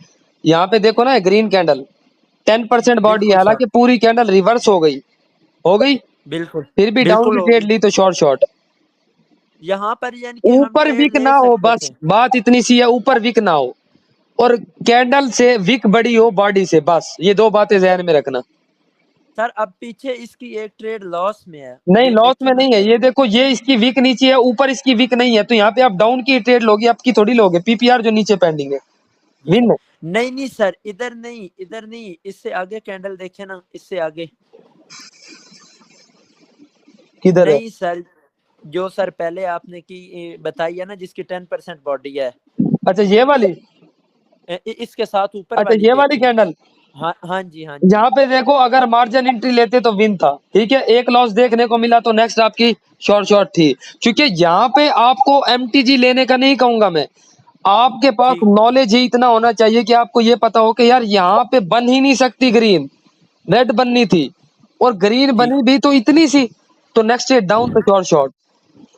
यहाँ पे देखो ना, ग्रीन कैंडल 10% बॉडी है, बिल्कुल सर, हालांकि पूरी कैंडल रिवर्स हो गई, बिल्कुल फिर भी डाउन बिल्कुल की ट्रेड होगी। ली तो शॉर्ट शॉर्ट। यहाँ पर यानी कि हम ऊपर ट्रेड विक ना ले हो, सकते बस थे। बात इतनी सी है, ऊपर विक ना हो और कैंडल से विक बड़ी हो बॉडी से, बस ये दो बातें ध्यान में रखना। सर अब पीछे इसकी एक ट्रेड लॉस में है, नहीं, ये लॉस देखिए में ना नहीं है, सर। ये देखो, ये इसकी वीक नीचे है, ऊपर इसकी वीक नहीं है, तो यहाँ पे आप डाउन की ट्रेड लोगे, आपकी थोड़ी लोगे पीपीआर जो नीचे पेंडिंग है। जी सर। विन नहीं नहीं सर, इधर नहीं, इधर नहीं, इससे आगे कैंडल देखे ना, इससे आगे। किधर है? नहीं सर, जो सर पहले आपने की बताई है ना, जिसकी 10% बॉडी है, अच्छा ये वाली, इसके साथ ऊपर अच्छा वाली ये वाली देखिए। कैंडल। हाँ हाँ जी, हाँ जी। यहाँ पे देखो, अगर मार्जिन एंट्री लेते तो विन था, ठीक है। एक लॉस देखने को मिला तो नेक्स्ट आपकी शॉर्ट थी। क्योंकि यहाँ पे आपको एमटीजी लेने का नहीं कहूंगा मैं, आपके पास ठीक। नॉलेज ही इतना होना चाहिए कि आपको ये पता हो कि यार यहाँ पे बन ही नहीं सकती ग्रीन, रेड बननी थी, और ग्रीन ठीक। बनी भी तो इतनी सी, तो नेक्स्ट डे डाउन तो शॉर्ट।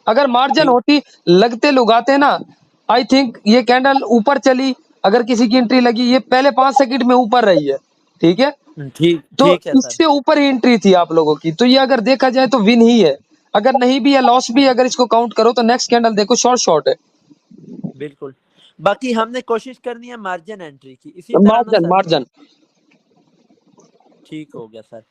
अगर मार्जिन ठीक। होती, लगते लुगाते ना, आई थिंक ये कैंडल ऊपर चली, अगर किसी की एंट्री लगी, ये पहले 5 सेकंड में ऊपर रही है, ठीक है। ठीक। तो ठीक है सर। इससे ऊपर ही एंट्री थी आप लोगों की, तो ये अगर देखा जाए तो विन ही है। अगर नहीं भी है, लॉस भी, अगर इसको काउंट करो तो नेक्स्ट कैंडल देखो शॉर्ट है। बिल्कुल। बाकी हमने कोशिश करनी है मार्जिन एंट्री की, इसी तरह ना मार्जिन सर? मार्जिन ठीक हो गया सर।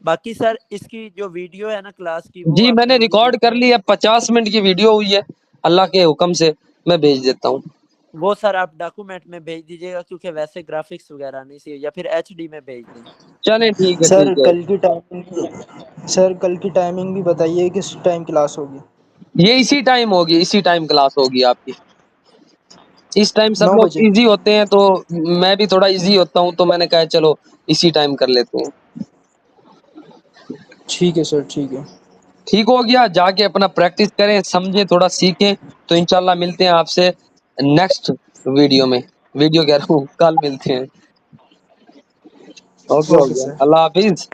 बाकी सर इसकी जो वीडियो है ना क्लास की, वो जी, आपने मैंने मुझे रिकॉर्ड कर ली है, 50 मिनट की वीडियो हुई है, अल्लाह के हुक्म से मैं भेज देता हूँ। वो सर आप डॉक्यूमेंट में भेज दीजिएगा, क्योंकि वैसे ग्राफिक्स वगैरह नहीं चाहिए, या फिर एचडी में भेज दें। चले ठीक है, सर ठीक है। कल की टाइमिंग, सर कल की टाइमिंग भी बताइए, किस टाइम क्लास होगी? ये इसी टाइम होगी, इसी टाइम क्लास होगी आपकी। इस टाइम सब 9 लोग बजे? इजी होते हैं, तो मैं भी थोड़ा इजी होता हूँ, तो मैंने कहा चलो इसी टाइम कर लेते हैं। ठीक है सर, ठीक है। ठीक हो गया, जाके अपना प्रैक्टिस करें, समझें, थोड़ा सीखें, तो इंशाल्लाह मिलते हैं आपसे नेक्स्ट वीडियो में। वीडियो कह रहा हूँ, कल मिलते हैं। ओके, हो ओके गया, सर। अल्लाह हाफिज।